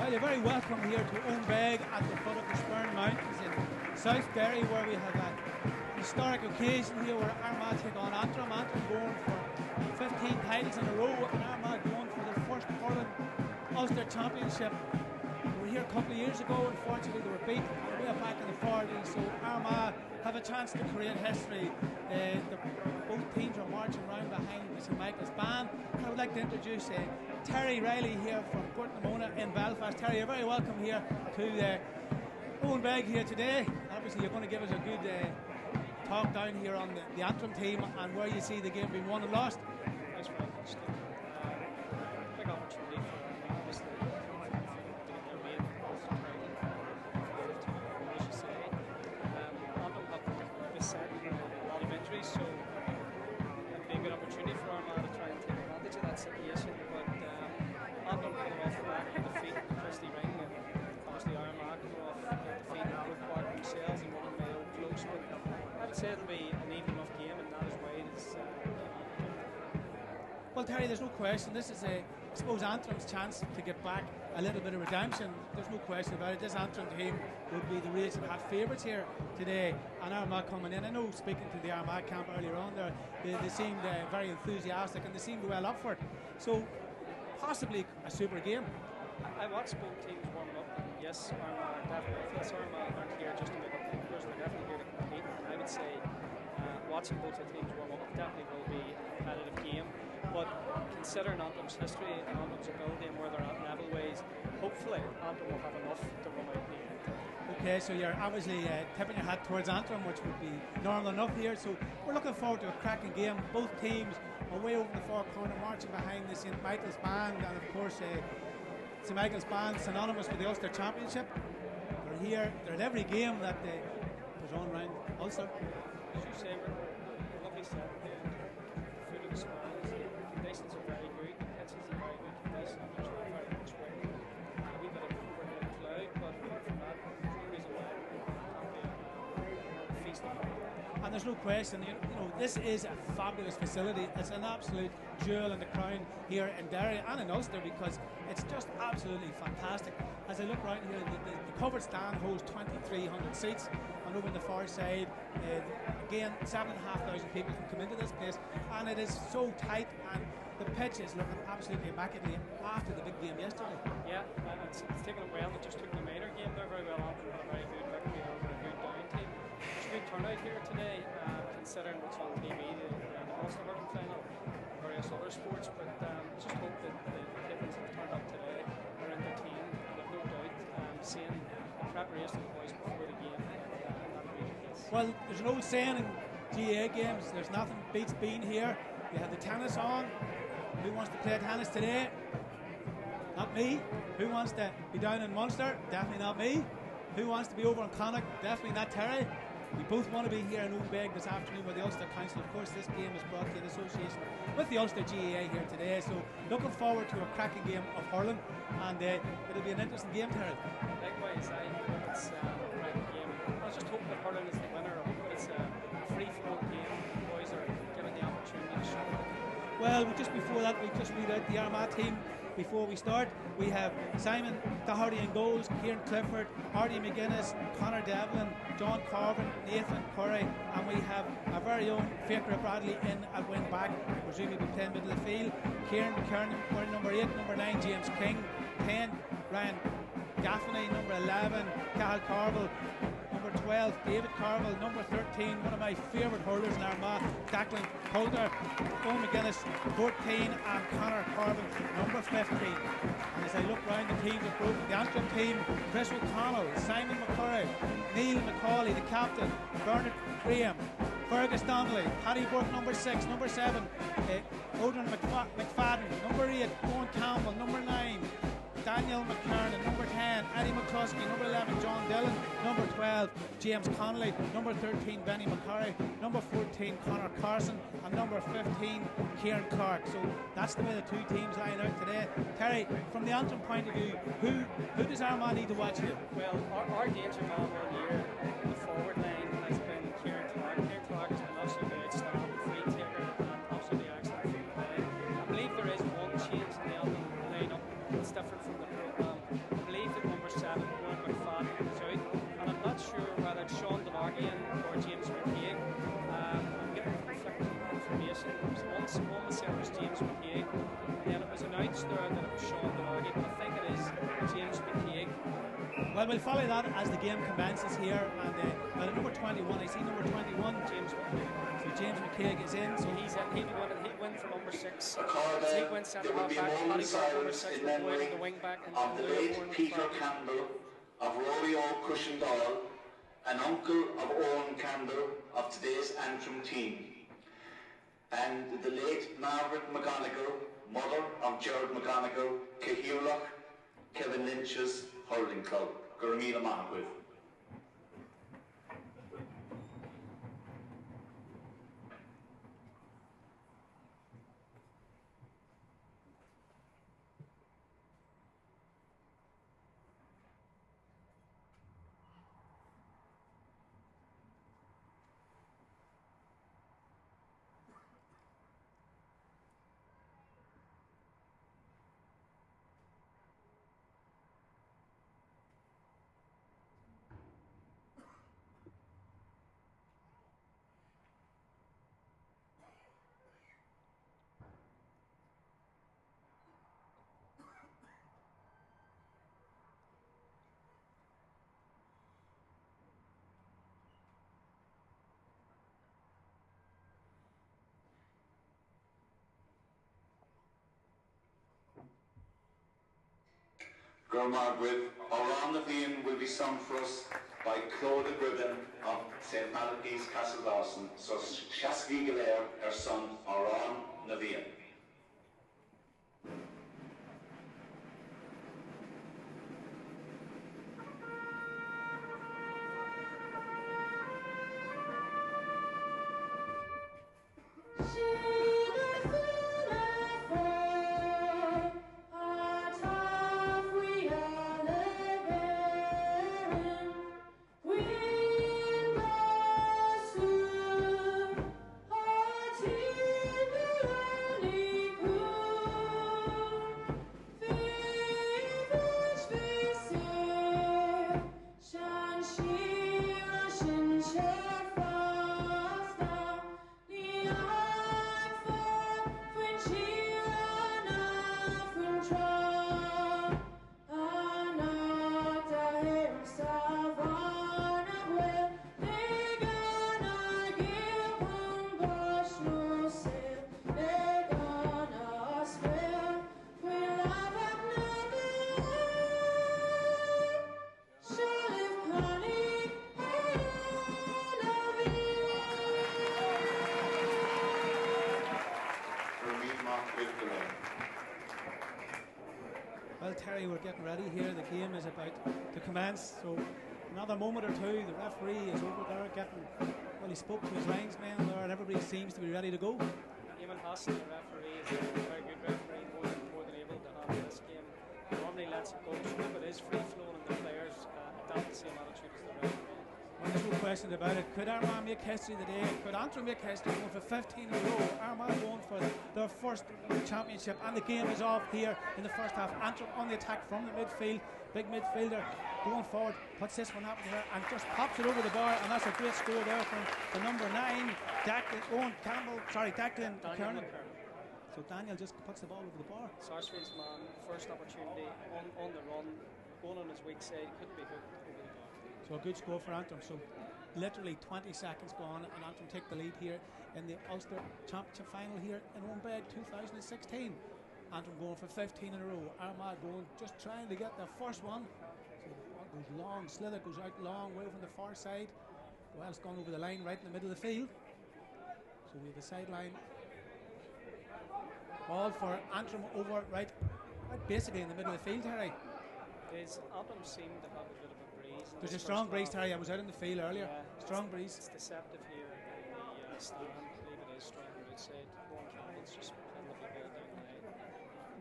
Well, you're very welcome here to Owenbeg at the foot of the Spurn Mountains in South Derry, where we have a historic occasion here where Armagh take on Antrim. Antrim going for 15 titles in a row, and Armagh going for the first Hurling Ulster Championship. We were here a couple of years ago. Unfortunately, they were beat way back in the 40s, so Armagh have a chance to create history. Both teams are marching around behind St Michael's band. And I would like to introduce Terry Riley here from Portnamona in Belfast. Terry, you're very welcome here to Owenbeg here today. Obviously, you're going to give us a good talk down here on the Antrim team and where you see the game being won and lost. Thanks very much, Steve. Big opportunity for obviously to get their main Ulster title, as you say. Antrim have beset a lot of injuries, so it'd be a good opportunity for Armagh to try and take advantage of that situation. But Antrim coming off the back of defeat in the Christie Ring, and obviously Armagh coming off defeat in Brook Park themselves and winning Mayo close. But I would say it'll be an even enough game and not as wide as. Well, Terry, there's no question. This is I suppose, Antrim's chance to get back a little bit of redemption. There's no question about it. This Antrim team would be the racing hot favourites here today, and Armagh coming in. I know, speaking to the Armagh camp earlier on there, they seemed very enthusiastic and they seemed well up for it. So, possibly a super game. I watched both teams warming up, and yes, Armagh definitely. Yes, Armagh aren't here just to make up numbers, they're definitely here to compete. And I would say, watching both the teams warm up definitely will be a competitive game. But considering Antrim's history and Antrim's ability and where they're at level-wise, hopefully Antrim will have enough to run out in the end. Okay, so you're obviously tipping your hat towards Antrim, which would be normal enough here. So we're looking forward to a cracking game. Both teams are way over the far corner, marching behind the St Michael's band, and of course St Michael's band synonymous with the Ulster Championship. They're here. They're at every game that goes on around Ulster. As you say, we're lovely set here. Food of the smiles. Conditions are very good. The pitches are very good condition. There's not very much wind. A wee bit of overhead cloud, but apart from that, there's no reason why it can't be a feast of fun. And there's no question, you know, this is a fabulous facility. It's an absolute jewel in the crown here in Derry and in Ulster, because it's just absolutely fantastic. As I look around here, the covered stand holds 2,300 seats, and over on the far side, again, 7,500 people can come into this place, and it is so tight, and the pitch is looking absolutely immaculate after the big game yesterday. Yeah, it's taken it well. It just took the minor game there very well. Antrim had a very good victory over a good down team. It's a good turnout here today, considering what's on TV, the Ulster Hurling final, various other sports. But just hope that the Clippers have turned up today are entertained, and I've no doubt seeing the preparation of the boys before the game. That'll be the case. Well, there's an old saying in GAA games: there's nothing beats being here. You have the tennis on. Who wants to play tennis today? Not me. Who wants to be down in Munster? Definitely not me. Who wants to be over in Connacht? Definitely not Terry. We both want to be here in Owenbeg this afternoon with the Ulster Council. Of course, this game is brought to you in association with the Ulster GAA here today. So, looking forward to a cracking game of hurling, and it'll be an interesting game, Terry. Likewise, I hope it's a cracking game. I was just hoping that hurling is the winner. I hope it's a free-flowing game. The boys are given the opportunity to show it. Well, just before that, we'll just read out the Armagh team before we start. We have Simon Doherty in goals, Kieran Clifford, Artie McGuinness, Conor Devlin, John Carvin, Nathan Curry, and we have our very own Faker Bradley in at wing back, presumably playing middle of the field. Kieran McKernan wearing number 8, number 9 James King, 10 Ryan Gaffney, number 11 Cahill Carville, number 12 David Carville, number 13 one of my favourite hurlers in Armagh, Declan Coulter, Owen McGuinness 14, and Conor Carvin number 15. And as I look round the teams of both the Antrim team, Chris O'Connell, Simon McCurry, Neil McCauley the captain, Bernard Graham, Fergus Donnelly, Paddy Burke number 6, number 7 Odin McFadden, number 8 Owen Campbell, number 9 Daniel McKernan, number 10 Eddie McCluskey, number 11 John Dillon, number 12 James Connolly, number 13 Benny McCurry, number 14 Conor Carson, and number 15 Kieran Clark. So that's the way the two teams line out today. Terry, from the Antrim point of view, who does Armagh need to watch here? Well, our danger man all year, the forward line, has been Kieran Clark. Kieran Clark has been absolutely outstanding, free taker, and absolutely excellent free play. I believe there is one change in the Antrim line-up that's different from the programme. I believe Well, we'll follow that as the game commences here. And well, number 21, I see number 21. James. So James McCaig is in. So He'd win for number 6. He went centre half back. Paddy Burke, number 6, will go into the wing back. And of the late Peter Campbell of Rory O'Cushendall, an uncle of Owen Campbell of today's Antrim team, and the late Margaret McGonigal, mother of Gerard McGonigal, Cahulach, Kevin Lynch's hurling club. Gurmila Mahquith. Gurmargwith, Around the Vein will be sung for us by Claude Gribben of St. Malachi's Castle Dawson. So Shaski Galair, her son, Around the Vein. Well, Terry, we're getting ready here. The game is about to commence. So another moment or two. The referee is over there getting, well, he spoke to his linesman there and everybody seems to be ready to go. Eamon Hassan, the referee, is a very good referee, more than able to handle this game. Normally lets it go through, but it is free flowing and the players adapt the same attitude as the referee. Well, there's no question about it. Could Armagh make history today? Could Antrim make history going for 15 in a row? Armagh going for their first championship, and the game is off here in the first half. Antrim on the attack from the midfield. Big midfielder going forward, puts this one up there and just pops it over the bar, and that's a great score there from the number 9, Declan Kernan. So Daniel just puts the ball over the bar. Sarsfield's man, first opportunity on the run, going on his weak side, couldn't be hooked over the bar. So a good score for Antrim. So literally 20 seconds gone, and Antrim take the lead here in the Ulster Championship final here in Ownbed 2016. Antrim going for 15 in a row. Armagh going, just trying to get their first one. So it goes long, Slither goes out long, way from the far side. Well, it's gone over the line right in the middle of the field. So we have the sideline. Ball for Antrim over right basically in the middle of the field, Harry. Antrim seem to have a bit of a breeze. There's a strong breeze, Terry. I was out in the field earlier. Yeah, strong breeze. It's deceptive here in the stand. I believe it is strong on the outside. One Campbell's just playing the ball down the line.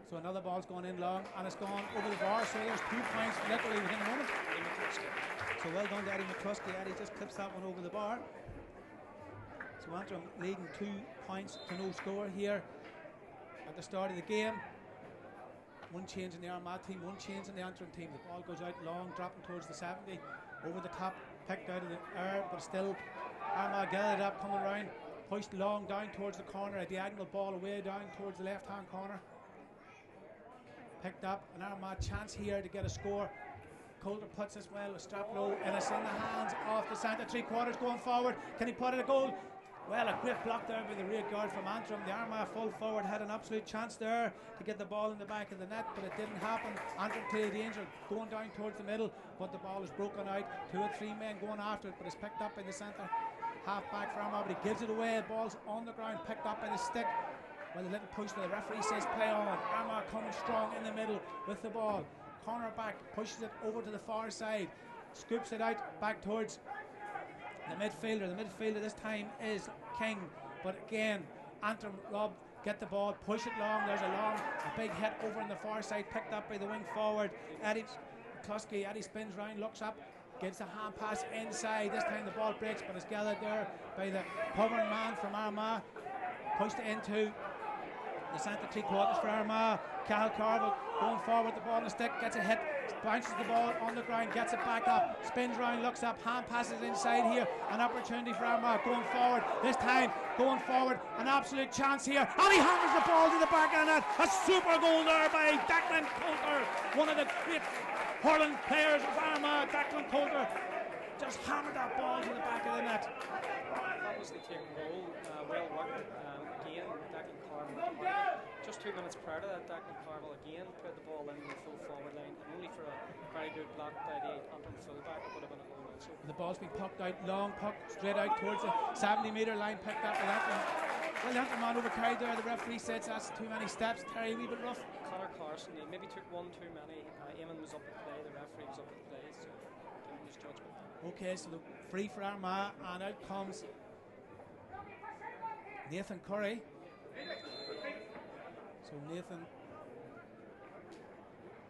So another ball's gone in long, and it's gone over the bar. So there's 2 points literally within a moment. So well done to Eddie McCluskey. Eddie just clips that one over the bar. So Antrim leading 2 points to no score here at the start of the game. One change in the Armagh team, one change in the Antrim team. The ball goes out long, dropping towards the 70. Over the top, picked out of the air, but still Armagh gathered up, coming round, pushed long down towards the corner, a diagonal ball away down towards the left-hand corner. Picked up, an Armagh chance here to get a score. Coulter puts this well, a strap low, and it's in the hands of the centre three-quarters going forward. Can he put it a goal? Well, a great block there by the rear guard from Antrim. The Armagh full forward had an absolute chance there to get the ball in the back of the net, but it didn't happen. Antrim clear danger, going down towards the middle, but the ball is broken out. 2 or 3 men going after it, but it's picked up by the centre half back for Armagh, but he gives it away. The ball's on the ground, picked up by the stick. Well, a little push, the referee says play on. Armagh coming strong in the middle with the ball. Corner back, pushes it over to the far side, scoops it out back towards the midfielder. The midfielder this time is King, but again, Antrim Rob get the ball, push it long. There's a big hit over on the far side, picked up by the wing forward Eddie Kluski. Eddie spins round, looks up, gives a hand pass inside. This time the ball breaks, but it's gathered there by the covering man from Armagh. Pushed into the centre three-quarters for Armagh. Cahill Carville going forward, the ball on the stick, gets a hit, bounces the ball on the ground, gets it back up, spins round, looks up, hand passes inside here. An opportunity for Armagh going forward. This time going forward, an absolute chance here, and he hammers the ball to the back of the net. A super goal there by Declan Coulter, one of the great hurling players of Armagh. Declan Coulter just hammered that ball to the back of the net. Obviously taking goal, well worked. Again, Declan Carville. Just 2 minutes prior to that, Declan Carville again put the ball in the full forward line, and only for a very good block by the Antrim fullback, it would have been a goal also. The ball's been pucked out, long puck straight out towards the 70-metre line, picked up by Antrim. Well, the Antrim man overcarried there. The referee says that's too many steps. Terry, a wee bit rough. Connor Carson, he maybe took one too many. Eamon was up at play, the referee was up at play, so giving his judgment. Okay, so the free for Armagh, and out comes Nathan Curry. So Nathan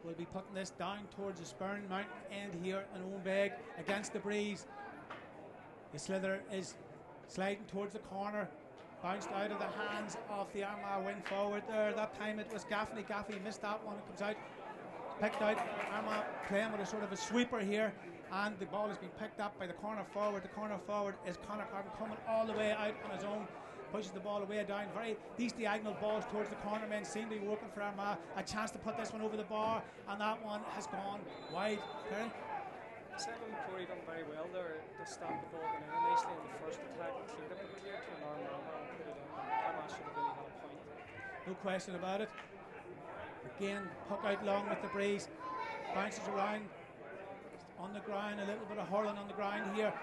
will be putting this down towards the Spurn Mountain end here in Owenbeg against the breeze. The slither is sliding towards the corner, bounced out of the hands of the Armagh wing forward there. That time it was Gaffney. Gaffney missed that one. It comes out, picked out. Armagh playing with a sort of a sweeper here, and the ball has been picked up by the corner forward. The corner forward is Conor Carden, coming all the way out on his own. Pushes the ball away down. These diagonal balls towards the corner men seem to be working for Armagh. A chance to put this one over the bar, and that one has gone wide. Terry? Simon Corey done very well there to stop the ball going in nicely in the first attack, cleared it, but here to an Armagh and put it in. Armagh should have really had a point. No question about it. Again, puck out long with the breeze, bounces around on the ground, a little bit of hurling on the ground here.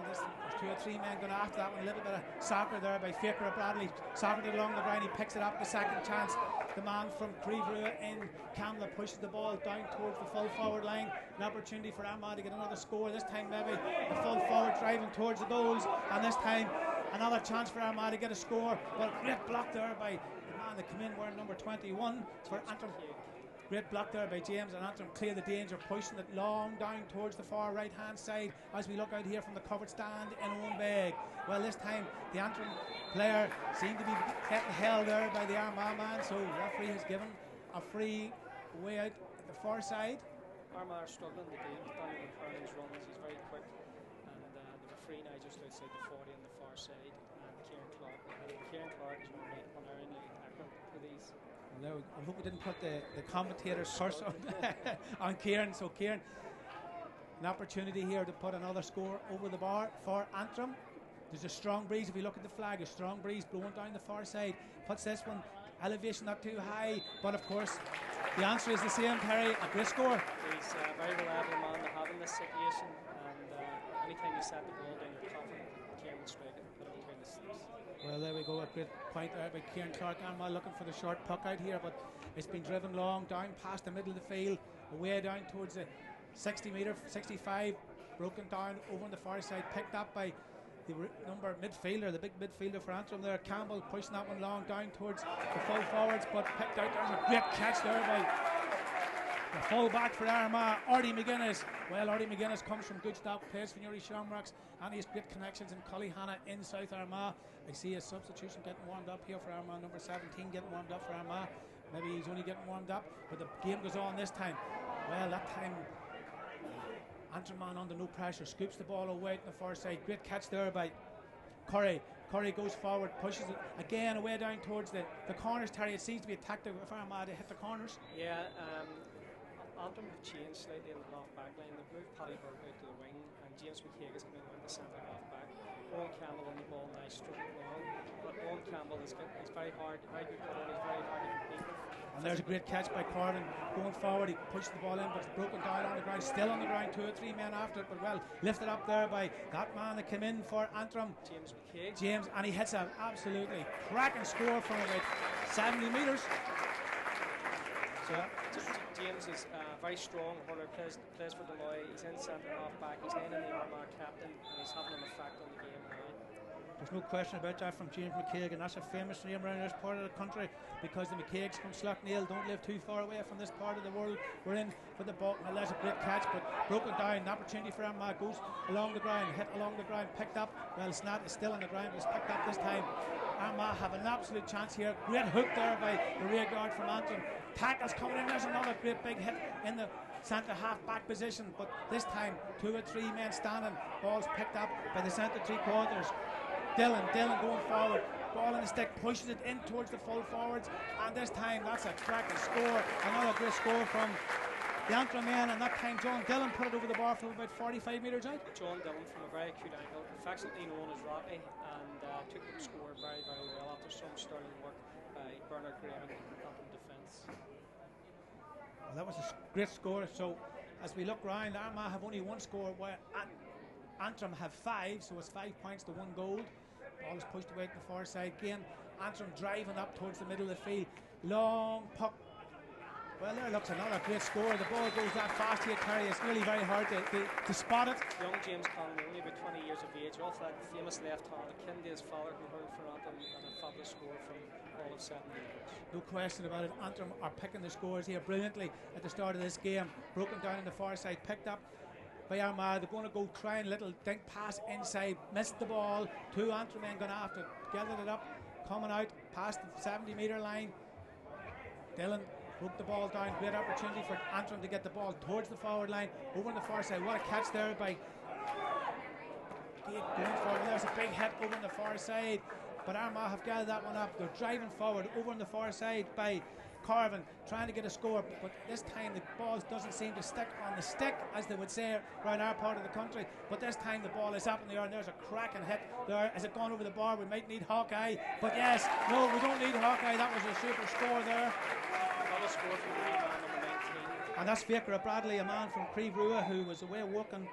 There's 2 or 3 men going after that one. A little bit of soccer there by Faker Bradley. Soccered it along the ground. He picks it up. The second chance. The man from Creeverua in Camla pushes the ball down towards the full forward line. An opportunity for Armagh to get another score. This time maybe the full forward driving towards the goals. And this time another chance for Armagh to get a score. But great block there by the man that came in wearing number 21. It's for Antrim. Great block there by James, and Antrim clear the danger, pushing it long down towards the far right hand side as we look out here from the covered stand in Owenbeg. Well, this time the Antrim player seemed to be getting held there by the Armagh man, so the referee has given a free way out at the far side. Armagh are struggling the game. Daniel McFarlane's runs, he's very quick, and the referee now just outside the 40 on the far side, and Kieran Clark. Kieran Clark is unerringly accurate for these. I hope we didn't put the commentator's curse on Kieran. So Kieran, an opportunity here to put another score over the bar for Antrim. There's a strong breeze. If you look at the flag, a strong breeze blowing down the far side. Puts this one, elevation not too high. But of course, the answer is the same, Terry. A great score. He's a very reliable man to have in this situation. And anytime you set the ball down, you're confident that Kieran will strike it and put it between the sticks. Well, there we go, a great point there by Kieran Clark. Armagh looking for the short puck out here, but it's been driven long down past the middle of the field, away down towards the 60-metre, 65, broken down over on the far side, picked up by the number midfielder, the big midfielder for Antrim there, Campbell, pushing that one long down towards the full forwards, but picked out. There's a great catch there by the full back for Armagh, Artie McGuinness. Well, Artie McGuinness comes from good stock, plays for Newry Shamrocks, and he has great connections in Cullyhanna in South Armagh. I see a substitution getting warmed up here for Armagh, number 17 getting warmed up for Armagh. Maybe he's only getting warmed up, but the game goes on this time. Well, that time Antrim man under no pressure, scoops the ball away to the far side. Great catch there by Curry. Curry goes forward, pushes it again away down towards the corners. Terry, it seems to be a tactic of Armagh to hit the corners. Yeah, Antrim have changed slightly in the half back line. They've moved Paddy Burke out to the wing, and James McKeag is coming out the centre half back. Owen Campbell on the ball now, stroking long. But Owen Campbell is very hard, very good cutter, he's very hard to compete with. And there's a great catch by Corvin going forward. He pushed the ball in, but it's broken down on the ground, still on the ground, 2 or 3 men after it, but well lifted up there by that man that came in for Antrim, James McKeag. James, and he hits an absolutely cracking score from about 70 metres. So James is very strong hurler, plays for Deloy. He's in centre half back, he's in the Armagh captain, and he's having an effect on the game now. there's no question about that from James McKeag, and that's a famous name around this part of the country because the McKeags from Slaughtneil don't live too far away from this part of the world we're in for the ball. Well, that's a great catch, but broken down. An opportunity for Armagh, goes along the ground, hit along the ground, picked up. Well, Snat is still on the ground, but it's picked up this time. Armagh have an absolute chance here. Great hook there by the rear guard from Antrim. Tackles coming in. There's another great big hit in the centre half back position, but this time 2 or 3 men standing. Ball's picked up by the centre 3/4. Dylan going forward, ball in the stick, pushes it in towards the full forwards, and this time that's a cracking score. Another great score from the Antrim men, and that time John Dillon put it over the bar from about 45 metres out. John Dillon from a very acute angle, affectionately known as Rocky, and took the score very, very well after some sterling work by Bernard Graham in Antrim defence. Well, that was a great score. So as we look round, Armagh have only 1 score, where Antrim have 5, so it's 5 points to 1 goal. Ball is pushed away to the far side. Again, Antrim driving up towards the middle of the field. Long puck. Well, there looks another great score. The ball goes that fast here, Terry. It's really very hard to spot it. Young James Conlon, only about 20 years of age, off that famous left hand, akin to his father who hurled for Antrim, and a fabulous score from all of 7 metres. No question about it. Antrim are picking the scores here brilliantly at the start of this game. Broken down on the far side, picked up by Armagh. They're going to go try and little dink pass inside, missed the ball. 2 Antrim men going after, gathered it up, coming out past the 70 metre line. Dillon broke the ball down. Great opportunity for Antrim to get the ball towards the forward line, over on the far side. What a catch there by Gate going forward. There's a big hit over on the far side, but Armagh have gathered that one up. They're driving forward over on the far side by Corvin, trying to get a score, but this time the ball doesn't seem to stick on the stick, as they would say around our part of the country. But this time the ball is up in the air, and there's a cracking hit there. Has it gone over the bar? We might need Hawkeye, but yes, no, we don't need Hawkeye. That was a super score there. Another score from the man number 19. And that's Faker Bradley, a man from Creebrua who was away working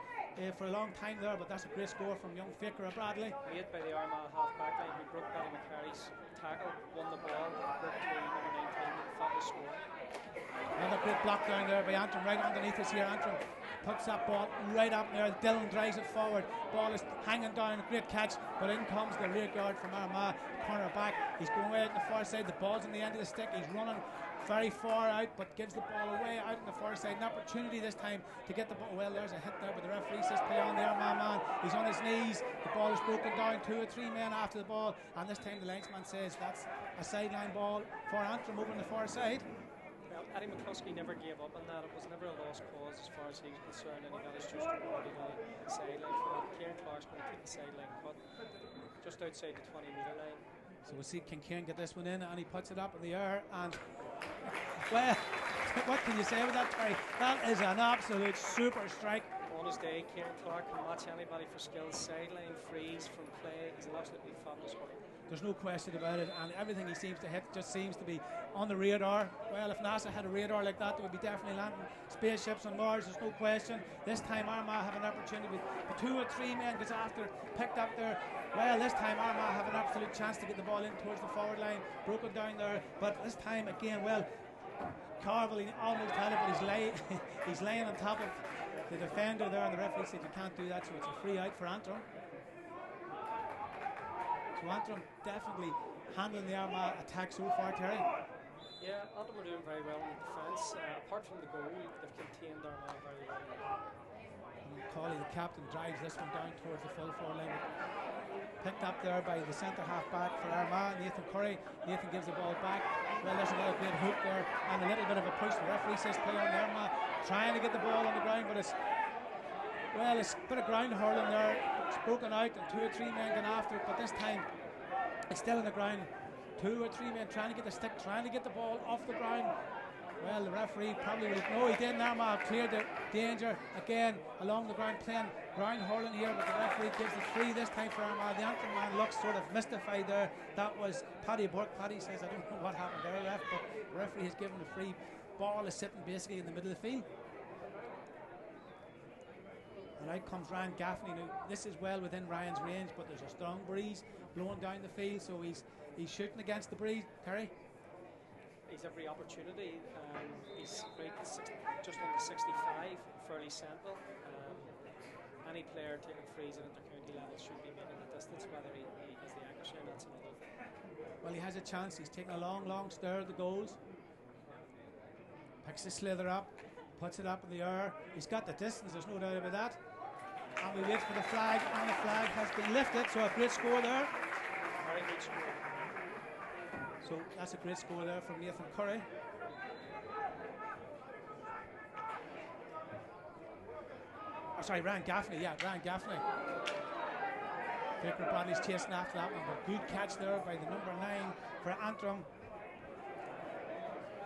for a long time there, but that's a great score from young Faker Bradley. Made by the Armagh half back line, who broke Paddy McCarry's tackle, won the ball, broke to number 19, fabulous score. Another great block down there by Antrim, right underneath us here. Antrim puts that ball right up there. Dillon drives it forward. Ball is hanging down, great catch, but in comes the rear guard from Armagh, corner back. He's going away out on the far side. The ball's in the end of the stick. He's running very far out, but gives the ball away out on the far side. An opportunity this time to get the ball. Well, there's a hit there, but the referee says play on the Armagh man. He's on his knees. The ball is broken down. 2 or 3 men after the ball, and this time the linesman says that's a sideline ball for Antrim over on the far side. Well, Eddie McCluskey never gave up on that. It was never a lost cause as far as he was concerned, and he got his just rewarded on the sideline for it. Kieran Clark's going to take the sideline cut just outside the 20 metre line. So we'll see, can Kieran get this one in, and he puts it up in the air, and well, what can you say with that, Terry? That is an absolute super strike. On his day, Kieran Clark can match anybody for skills. Sideline freeze from play. He's an absolutely fabulous hurler. There's no question about it, and everything he seems to hit just seems to be on the radar. Well, if NASA had a radar like that, they would be definitely landing spaceships on Mars, there's no question. This time Armagh have an opportunity with the 2 or 3 men gets after, picked up there. Well, this time Armagh have an absolute chance to get the ball in towards the forward line, broken down there, but this time again, well, Carville, he almost had it, but he's laying on top of the defender there, and the referee said you can't do that, so it's a free out for Antrim. So Antrim definitely handling the Armagh attack so far, Terry. Yeah, Antrim were doing very well in the defence. Apart from the goal, they've contained Armagh very well. And Cawley, the captain, drives this one down towards the full forward line. Picked up there by the centre half back for Armagh, Nathan Curry. Nathan gives the ball back. Well, there's another great hook there, and a little bit of a push. The referee says play on the Armagh, trying to get the ball on the ground, but it's a bit of ground hurling there. It's broken out, and 2 or 3 men going after it, but this time it's still on the ground. 2 or 3 men trying to get the stick, trying to get the ball off the ground. Well, the referee probably would have, no, he didn't. Armagh cleared the danger again along the ground, playing ground hurling here, but the referee gives it free this time for Armagh. The Antrim man looks sort of mystified there. That was Paddy Burke. Paddy says, I don't know what happened there, ref, but the referee has given a free. Ball is sitting basically in the middle of the field. And out comes Ryan Gaffney. Now, this is well within Ryan's range, but there's a strong breeze blowing down the field, so he's shooting against the breeze. Terry? He's every opportunity. He's right just under 65, fairly simple. Any player taking frees at inter-county level should be making the distance, whether he has the accuracy or not. Well, he has a chance. He's taking a long stare at the goals. Picks the slither up, puts it up in the air. He's got the distance, there's no doubt about that. And we wait for the flag, and the flag has been lifted, so a great score there. Very good score. So that's a great score there from Nathan Curry. Oh, sorry, Ryan Gaffney, Ryan Gaffney. Victor Bradley's chasing after that one, but good catch there by the number 9 for Antrim.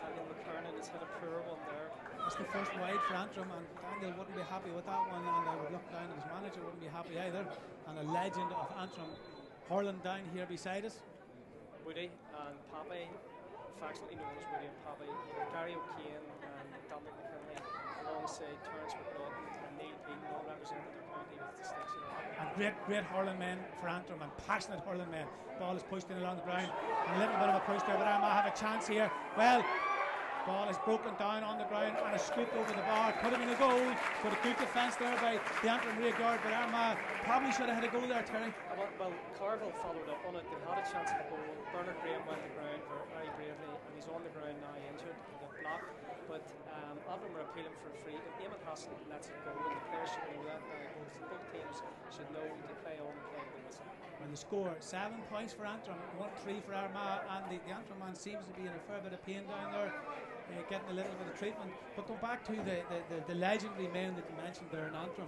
Daniel McKernan has had a poor one there. That's the first wide for Antrim, and Daniel wouldn't be happy with that one, and I would look down at his manager, wouldn't be happy either. And a legend of Antrim hurling down here beside us. Woody and Poppy, affectionately known as Woody and Poppy. Gary O'Kane and Dominic McKinley alongside Terence McNaughton and Neil Peden all represented their county with distinction. And great hurling men for Antrim, and passionate hurling men. Ball is pushed in along the ground, and a little bit of a push there, but Armagh have a chance here. Well, ball is broken down on the ground and a scoop over the bar. Could have been a goal, but a good defence there by the Antrim rear guard, but Armagh probably should have had a goal there, Terry. Well, Carville followed up on it. They had a chance of a goal. Bernard Graham went to the ground very bravely, and he's on the ground now injured. He got blocked, but Antrim are appealing for a free. If Eamon Hassan lets it go, and the players should know that. Both teams should know to play on and play the whistle. And the score, 7 points for Antrim, 1-3 for Armagh, and the Antrim man seems to be in a fair bit of pain down there, getting a little bit of treatment. But go back to the legendary men that you mentioned there in Antrim.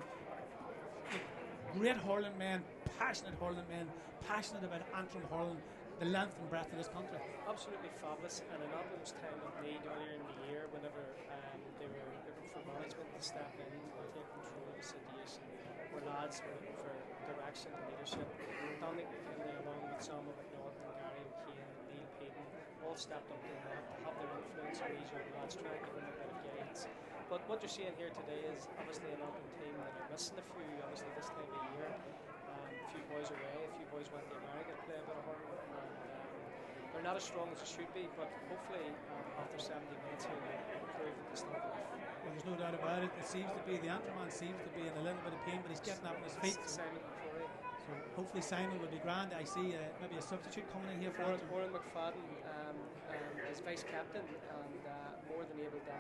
Great hurling men, passionate about Antrim hurling, the length and breadth of this country. Absolutely fabulous, and in Antrim's time of need earlier in the year, whenever they were looking for management to step in and take control of the situation, where lads were looking for direction and leadership. Dominic McKinley, along with Samuel McNaughton and Gary O'Kane and Neil Peden, all stepped up to that to have their influence on these young lads, trying to give them a bit of guidance. But what you're seeing here today is obviously an Antrim team that are missing a few, obviously this time of year. A few boys away, a few boys went to America to play a bit of hurling. They're not as strong as they should be, but hopefully after 70 minutes here they'll improve at the start. Well, there's no doubt about it. It seems to be the Antrim man seems to be in a little bit of pain, but he's getting up on his feet. Simon McCrory. So hopefully Simon will be grand. I see maybe a substitute coming in here for Antrim. Warren McFadden is vice captain and more than able to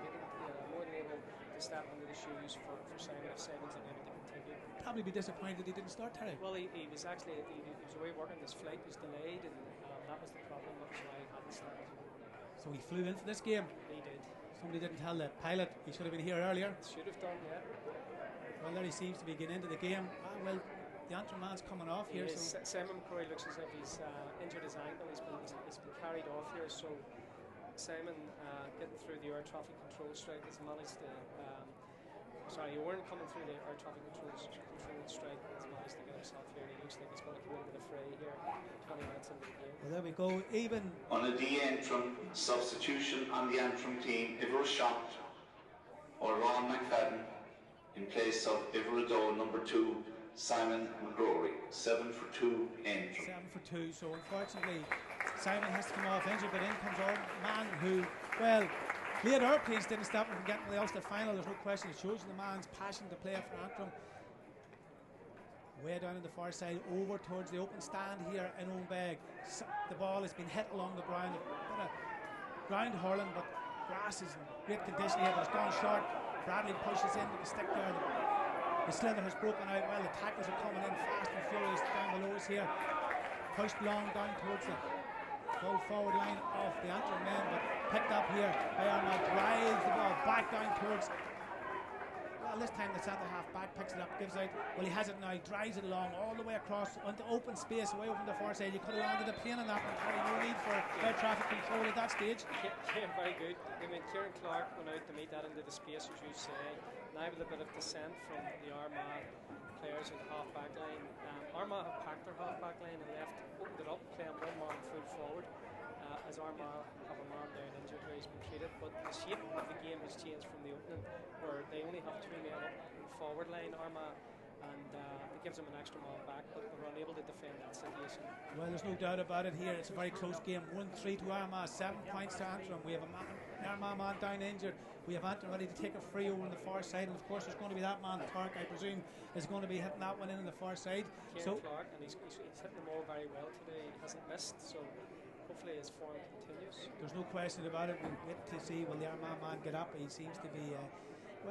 step into the shoes for Simon if Simon's able to continue. Probably be disappointed he didn't start, Terry. Well, he was actually he was away working. His flight was delayed, and that was the problem. That was why he hadn't started. So he flew in for this game. He did. Somebody didn't tell the pilot he should have been here earlier. Should have done, yeah. Well, there he seems to be getting into the game. Well, the Antrim man's coming off here. So Simon McCrory looks as if he's injured his ankle. He's been carried off here. So Simon getting through the air traffic control strike has managed to. Owen coming through the air traffic control strike has managed to get himself here. And he looks like he's going to come into the fray here 20 minutes into the game. Well, there we go. Even on a Antrim substitution on the Antrim team, Ivor Shot or Ron McFadden in place of Ivor O'Donnell, number 2, Simon McCrory. 7 for 2 Antrim. 7 for 2. So unfortunately, Simon has to come off injured, but in comes our man who, well, Lead Airplanes didn't stop him from getting to the Ulster final. There's no question. It shows the man's passion to play for Antrim. Way down on the far side, over towards the open stand here in Owenbeg. The ball has been hit along the ground. A bit of ground hurling, but grass is in great condition here, but it's gone short. Bradley pushes into the stick there. The slither has broken out. Well, the tackles are coming in fast and furious down below us here. Pushed long down towards the full forward line of the Antrim men, but picked up here by Armagh. Drives the ball back down towards, well, ball this time. The centre half back picks it up, gives out. Well, he has it now, drives it along all the way across onto open space away over the far side. You could have landed a plane on that one. No need for air traffic control at that stage. Yeah, very good. I mean, Kieran Clark went out to meet that into the space, as you say. Now with a bit of dissent from the Armagh players in the half back line. Armagh have packed their half back line and opened it up, playing one man full forward. As Armagh have a man down injured where he's been treated, but the shape of the game has changed from the opening, where they only have 2 men up in the forward line, Armagh, and it gives them an extra man back, but they're unable to defend that situation. Well, there's no doubt about it here. It's a very close game. 1-3 to Armagh, 7 points to Antrim. We have an Armagh man down injured. We have Antrim ready to take a free over on the far side, and of course there's going to be that man, Clark, I presume, is going to be hitting that one in on the far side. Kieran Clark, and he's hitting them all very well today. He hasn't missed, so hopefully his form continues. There's no question about it. We'll wait to see will the Armagh man get up. He seems to be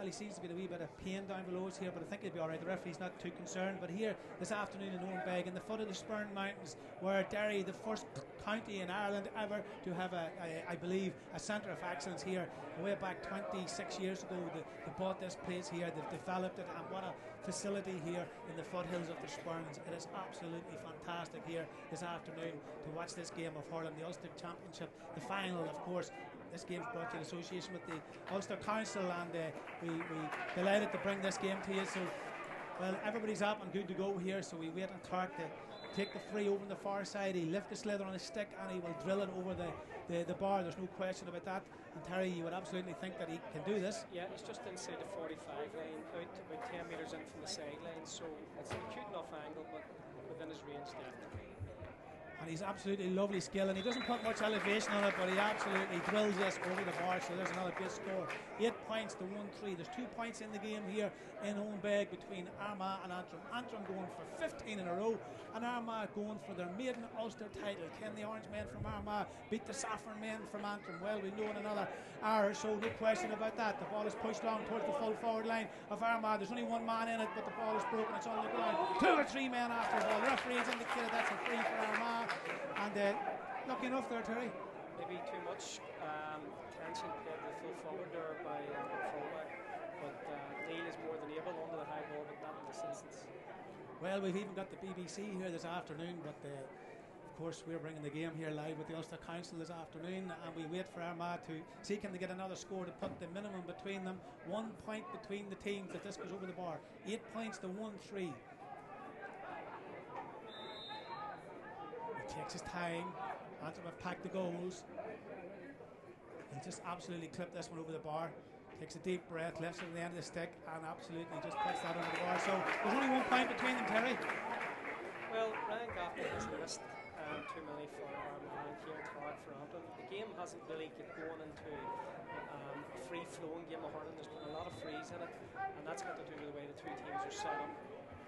he seems to be a wee bit of pain down below us here, but I think he'll be alright. The referee's not too concerned. But here this afternoon in Owenbeg, in the foot of the Spurn Mountains, where Derry, the first county in Ireland ever to have I believe a centre of excellence here, way back 26 years ago, they bought this place here, they've developed it, and what a facility here in the foothills of the Spurns. It is absolutely fantastic here this afternoon to watch this game of hurling, the Ulster Championship, the final, of course. This game's brought to you in association with the Ulster Council, and we delighted to bring this game to you. So, well, everybody's up and good to go here, so we wait on Clark to take the free over on the far side. He lifts the slither on his stick and he will drill it over the bar. There's no question about that. And Terry, you would absolutely think that he can do this. Yeah, he's just inside the 45 line, out about 10 metres in from the sideline, so it's an acute enough angle, but within his range depth. And he's absolutely lovely skill, and he doesn't put much elevation on it, but he absolutely drills this over the bar. So there's another good score. 8 points to 1-3. There's 2 points in the game here in Owenbeg between Armagh and Antrim. Antrim going for 15 in a row, and Armagh going for their maiden Ulster title. Can the orange men from Armagh beat the saffron men from Antrim? Well, we know in another hour or so, no question about that. The ball is pushed long towards the full forward line of Armagh. There's only one man in it, but the ball is broken. It's on the ground. 2 or 3 men after the ball. The referee has indicated that's a free for Armagh. And lucky enough there, Terry. Maybe too much tension played the full forward there by fullback, but Neil is more than able onto the high ball, but not in this instance. Well, we've even got the BBC here this afternoon, but of course we're bringing the game here live with the Ulster Council this afternoon, and we wait for Armagh to see can they get another score to put the minimum between them. 1 point between the teams if this goes over the bar. 8 points to 1-3. Takes his time. Antrim have packed the goals. He'll just absolutely clip this one over the bar. Takes a deep breath, lifts it at the end of the stick, and absolutely just puts that over the bar. So there's only 1 point between them, Terry. Well, Ryan Gaffney has missed too many for Armagh and Kieran Clark for Antrim. The game hasn't really get going into a free-flowing game of hurling. There's been a lot of frees in it, and that's got to do with the way the 2 teams are set up.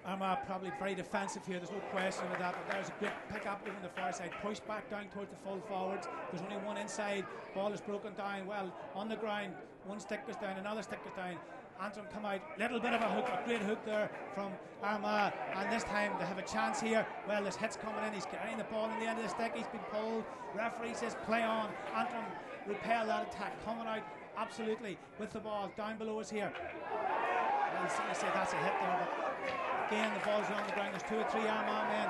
Armagh probably very defensive here, there's no question about that, but there's a good pick up over the far side, push back down towards the full forwards. There's only one inside, ball is broken down, well, on the ground, one stick goes down, another stick goes down. Antrim come out, little bit of a hook, a great hook there from Armagh, and this time they have a chance here. Well, this hit's coming in, he's getting the ball in the end of the stick, he's been pulled, referee says play on. Antrim repel that attack, coming out absolutely with the ball down below us here. Well, you say that's a hit there, but again, the ball's on the ground. There's 2 or 3 Armagh men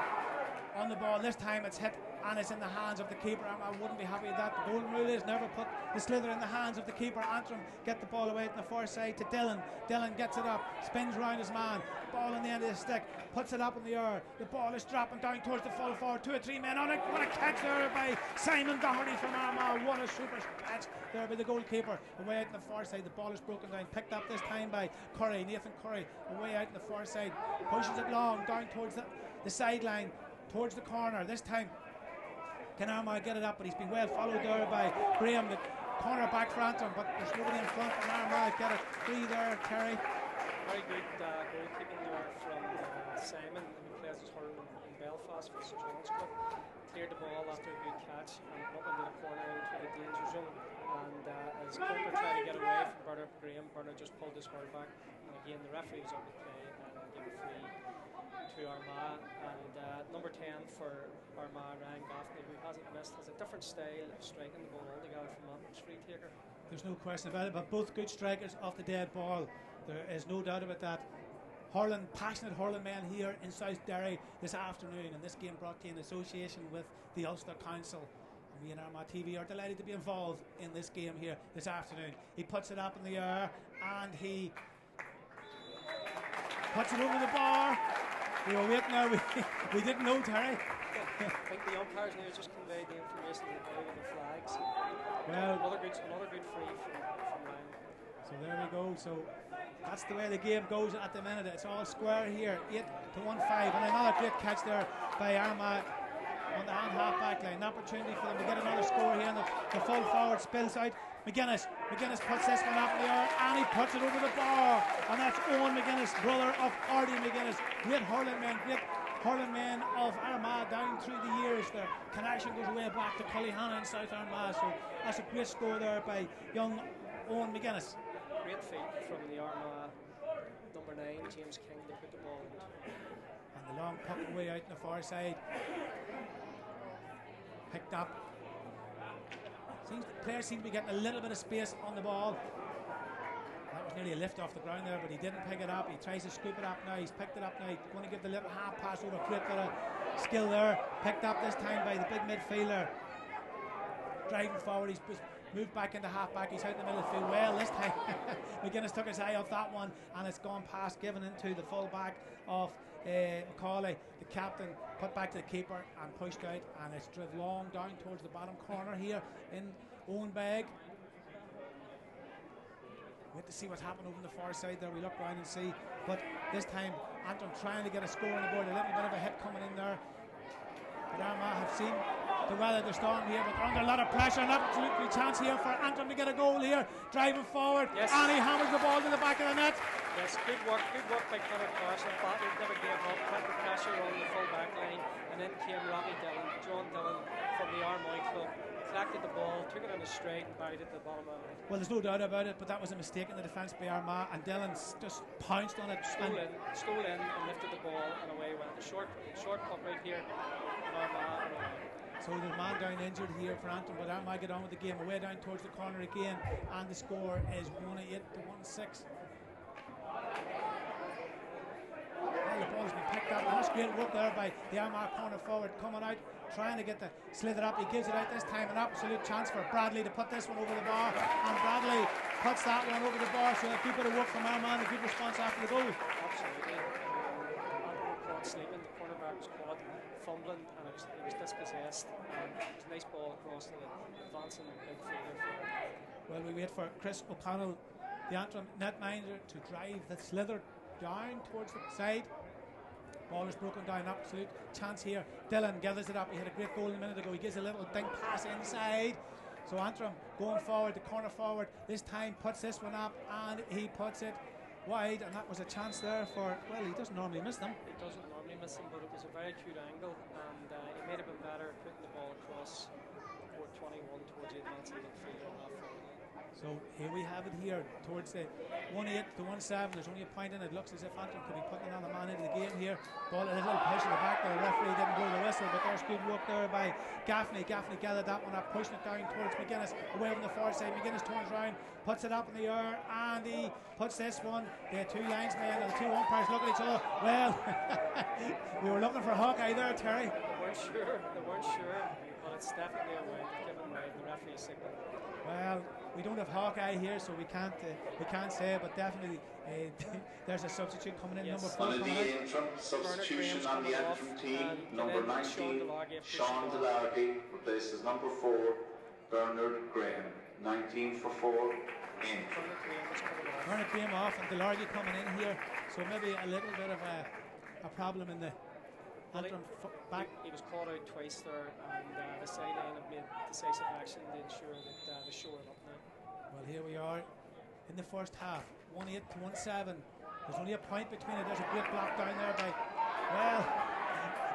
on the ball. This time it's hit and it's in the hands of the keeper. Armagh wouldn't be happy with that. The golden rule is never put the slither in the hands of the keeper. Antrim get the ball away on the far side to Dillon. Dillon gets it up, spins round his man. Ball in the end of the stick, puts it up in the air. The ball is dropping down towards the full forward. 2 or 3 men on it. What a catch there by Simon Doherty from Armagh. What a super catch there by the goalkeeper. Away out on the far side, the ball is broken down. Picked up this time by Curry, Nathan Curry. Away out on the far side, pushes it long down towards the sideline, towards the corner. This time, can Armagh get it up? But he's been well followed there by Graham, the corner back for Antrim, but there's nobody in front, and Armagh get it free there, Terry. Very good goalkeeping there from Simon, who plays his hurling in Belfast for St John's Club. Cleared the ball after a good catch and up into the corner into the danger zone. And as Coker tried to get away from Bernard Graham, Bernard just pulled his hurl back. And again, the referee was up to play and gave a free to Armagh. And number 10 for Armagh, Ryan Gaffney, who hasn't missed, has a different style of striking the ball altogether from Antrim's free taker. There's no question about it, but both good strikers off the dead ball. There is no doubt about that. Hurling, passionate hurling men here in South Derry this afternoon, and this game brought to you in association with the Ulster Council. And we in Armagh TV are delighted to be involved in this game here this afternoon. He puts it up in the air and he puts it over the bar. We were waiting there, we didn't know, Terry. I think the umpires now just conveyed the information to the boy with the flags. Well, another good free from Ryan. So there we go. So that's the way the game goes at the minute. It's all square here, 8-1-5, and another great catch there by Armagh on the hand half back line. An opportunity for them to get another score here, and the full forward spills out. McGuinness puts this one up in the air, and he puts it over the bar, and that's Owen McGuinness, brother of Artie McGuinness. Great hurling men of Armagh down through the years. Their connection goes way back to Cullyhanna in South Armagh, so that's a great score there by young Owen McGuinness. Great feat from the Armagh number 9, James King, to put the ball in. And the long puck away out on the far side. Picked up. The players seem to be getting a little bit of space on the ball. That was nearly a lift off the ground there, but he didn't pick it up. He tries to scoop it up now. He's picked it up now. He's going to give the little half pass over. Great bit of skill there. Picked up this time by the big midfielder. Driving forward. He's moved back into half back. He's out in the middle of the field. Well, this time McGuinness took his eye off that one, and it's gone past, given into the full back of Macaulay, the captain, put back to the keeper and pushed out, and it's driven long down towards the bottom corner here in Owen Beg. Wait to see what's happening over on the far side there. We look around and see, but this time Antrim trying to get a score on the board. A little bit of a hit coming in there. But Armagh have seen to weather the storm here, but they're under a lot of pressure. An absolutely chance here for Antrim to get a goal here. Driving forward, yes. And he hammers the ball to the back of the net. Yes, good work by Conor Carson. Battled, never gave up, put the pressure on the full back line, and then came Robbie Dillon, John Dillon from the Armagh club. Collected the ball, took it on a straight and buried it at the bottom of it. Well, there's no doubt about it, but that was a mistake in the defence by Armagh, and Dillon just pounced on it. Stole in and lifted the ball, and away went. A short puck right here, and Armagh and away. So there's a man down injured here for Antrim, but Armagh get on with the game. Away down towards the corner again, and the score is 1-8-1-6. Well, the ball's been picked up, and that's great work there by the Armagh corner forward, coming out, trying to get the slither up. He gives it out this time, an absolute chance for Bradley to put this one over the bar, and Bradley puts that one over the bar, so a good bit of work from Armagh and a good response after the goal. Absolutely. Antrim caught sleeping, the cornerback was caught fumbling, and he was dispossessed, and it was a nice ball across to the advancing midfielder. Well, we wait for Chris O'Connell, the Antrim netminder, to drive the slither down towards the side. Ball is broken down, absolute chance here. Dillon gathers it up. He had a great goal a minute ago. He gives a little dink pass inside. So Antrim going forward, the corner forward, this time puts this one up, and he puts it wide, and that was a chance there for, well, he doesn't normally miss them. He doesn't normally miss them, but it was a very cute angle, and it may have been better putting the ball across court 21 towards the advancing midfielder and not forward. So here we have it here towards the 1-8-1-7. There's only a point in it. Looks as if Antrim could be putting another man into the game here. Ball a little push in the back there. The referee didn't blow the whistle, but there's good work there by Gaffney. Gaffney gathered that one up, pushing it down towards McGuinness, away from the far side. McGuinness turns around, puts it up in the air, and he puts this one. The two linesmen and the two umpires look at each other. Well, we were looking for Hawkeye there, Terry. They weren't sure, but it's definitely a wide, given wide. The referee signal. Well, we don't have Hawkeye here, so we can't say, but definitely there's a substitute coming in. Yes. Number 4 One of coming the out. Antrim substitution on the Antrim team, number 19, Sean Delargy, replaces number 4, Bernard Graham. 19 for 4, in. Bernard came off, and Delargy coming in here, so maybe a little bit of a problem in the Antrim back. He was caught out twice there, and the sideline have made decisive action to ensure that they shore it up now. Well, here we are in the first half, 1-8-1-7. There's only a point between it. There's a great block down there by, well,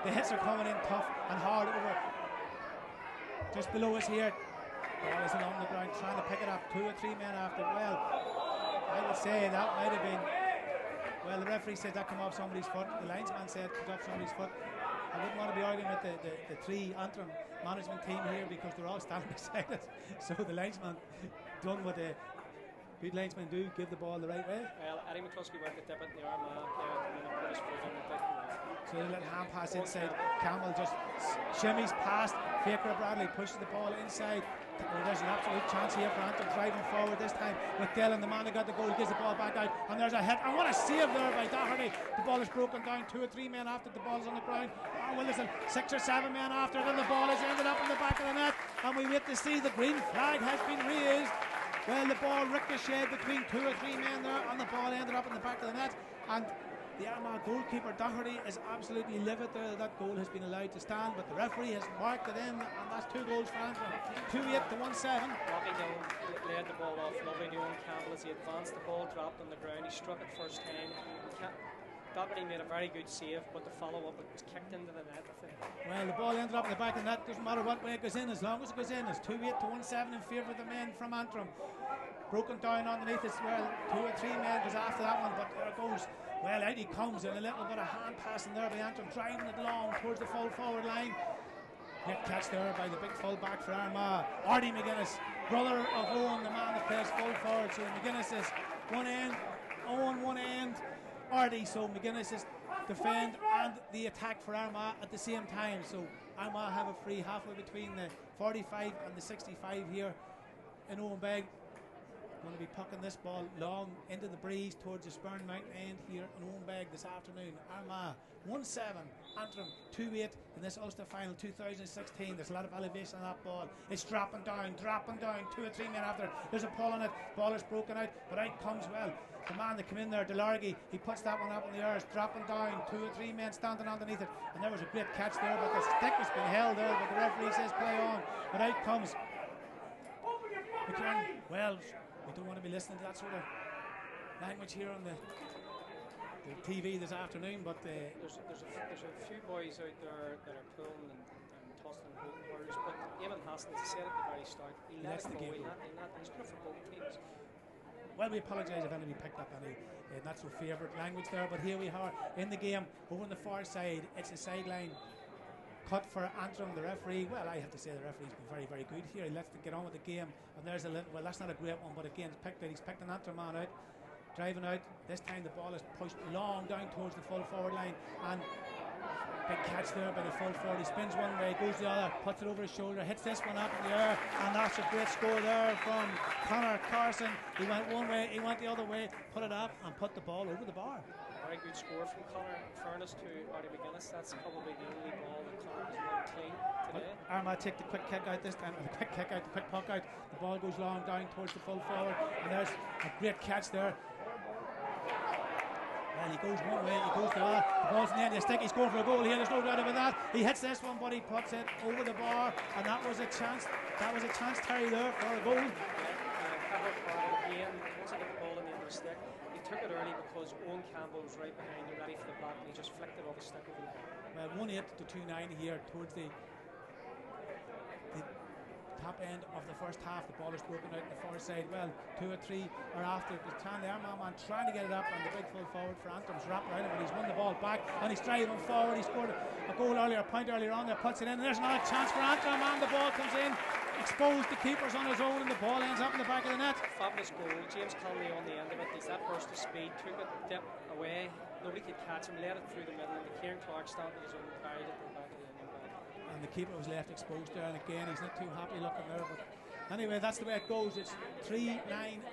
the hits are coming in tough and hard over just below us here. Ball is along the ground, trying to pick it up. 2 or 3 men after. Well, I would say that might have been. Well, the referee said that came off somebody's foot. The linesman said it came off somebody's foot. I wouldn't want to be arguing with the 3 Antrim management team here, because they're all standing beside us. So the linesman done what good linesmen do give the ball the right way. Well, Eddie McCluskey went to dip it in the Armagh there and put his foot in it. So they let hand pass inside. Campbell just shimmies past. Faker Bradley pushes the ball inside. Well, there's an absolute chance here for Antrim driving forward this time with Dillon, the man that got the goal, gives the ball back out, and there's a hit, and what a save there by Doherty. The ball is broken down, 2 or 3 men after the ball's on the ground. Well, listen, 6 or 7 men after, then the ball has ended up in the back of the net, and we wait to see the green flag has been raised. Well, the ball ricocheted between 2 or 3 men there, and the ball ended up in the back of the net, and the Armagh goalkeeper Doherty is absolutely livid there that goal has been allowed to stand, but the referee has marked it in, and that's 2 goals for Antrim. 2-8 to 1-7. Robbie Dillon laid the ball off lovely to Owen Campbell as he advanced. The ball dropped on the ground. He struck it first time. Doherty made a very good save, but the follow-up, it was kicked into the net, I think. Well, the ball ended up in the back of the net. Doesn't matter what way it goes in, as long as it goes in. It's 2-8 to 1-7 in favour of the men from Antrim. Broken down underneath as well. 2 or 3 men goes after that one, but there it goes. Well, out he comes, and a little bit of hand passing there by Antrim, driving it long towards the full forward line. Great catch there by the big full back for Armagh. Artie McGuinness, brother of Owen, the man that plays full forward. So McGuinness is one end, Owen one end, Artie. So McGuinness is defend and the attack for Armagh at the same time. So Armagh have a free halfway between the 45 and the 65 here in Owenbeg. Going to be pucking this ball long into the breeze towards the Spurn Mountain end here in Owenbeg this afternoon. Armagh 1-7, Antrim 2-8 in this Ulster final 2016. There's a lot of elevation on that ball. It's dropping down, 2 or 3 men after. There's a pull on it, ball is broken out, but out comes, well, the man that came in there, Delargy, he puts that one up in the air. It's dropping down, 2 or 3 men standing underneath it, and there was a great catch there, but the stick has been held there, but the referee says play on, but out comes McLaren. Well, we don't want to be listening to that sort of language here on the TV this afternoon, but there's a few boys out there that are pulling and tossing and holding words, but Eamon Hassan, as I said at the very start, he let it go. He's good for both teams. Well, we apologise if anybody picked up any not so favourite language there, but here we are in the game over on the far side. It's a sideline cut for Antrim. The referee, well, I have to say the referee's been very, very good here. He lets it get on with the game, and there's a little, well, that's not a great one, but again, he's picked an Antrim man out, driving out. This time the ball is pushed long down towards the full forward line, and big catch there by the full forward. He spins one way, goes the other, puts it over his shoulder, hits this one up in the air, and that's a great score there from Conor Carson. He went one way, he went the other way, put it up and put the ball over the bar. Very good score from Conor. In fairness to Artie McGuinness, that's probably the only ball that Conor has won clean today. Armagh take the quick kick out this time, the quick kick out, the quick puck out. The ball goes long down towards the full forward, and there's a great catch there. Well, he goes one way, he goes the other. The ball's in the end of the stick. He's going for a goal here. There's no doubt about that. He hits this one, but he puts it over the bar, and that was a chance. That was a chance, Terry, there for a goal. Again, once he got the ball in the end of the stick, he took it early because Owen Campbell was right behind him, ready for the block, and he just flicked it off his stick over the bar. Well, 1-8 to 2-9 here towards the top end of the first half. The ball is broken out the far side. Well, 2 or 3 are after it. The Armagh man trying to get it up, and the big full forward for Anthem's wrapped around him, but he's won the ball back, and he's driving forward. He scored a goal earlier, a point earlier on there, puts it in, and there's another chance for Antrim, and the ball comes in, exposed. The keeper's on his own, and the ball ends up in the back of the net. Fabulous goal. James Conley on the end of it. He's that burst of speed, took it, dip away. Nobody could catch him, led it through the middle, and the Kieran Clark standing his own, carried it to the back of the end. And the keeper was left exposed there, and again, he's not too happy looking there, but anyway, that's the way it goes. It's 3-9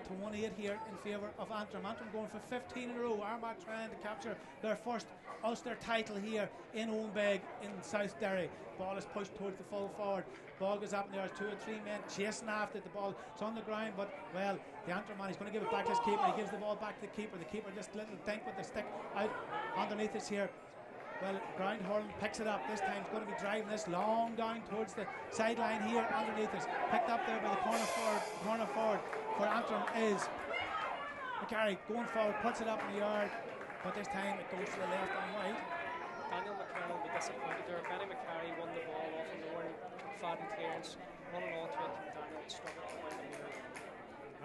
to 1-8 here in favour of Antrim. Antrim going for 15 in a row. Armagh trying to capture their first Ulster title here in Owenbeg in South Derry. Ball is pushed towards the full forward. Ball goes up, and there's 2 or 3 men chasing after it. The ball, it's on the ground, but well, the Antrim man, he's going to give it back to his keeper. He gives the ball back to the keeper. The keeper just little dink with the stick out underneath us here. Well, ground Hurling picks it up. This time he's going to be driving this long down towards the sideline here underneath us. Picked up there by the corner forward for Antrim is McCarry going forward, puts it up in the yard, but this time it goes to the left and wide. Daniel McCarry will be disappointed there. Benny McCarry won the ball off in the Warren Fadden clearance, running on to it, and Daniel struggled to find the mirror.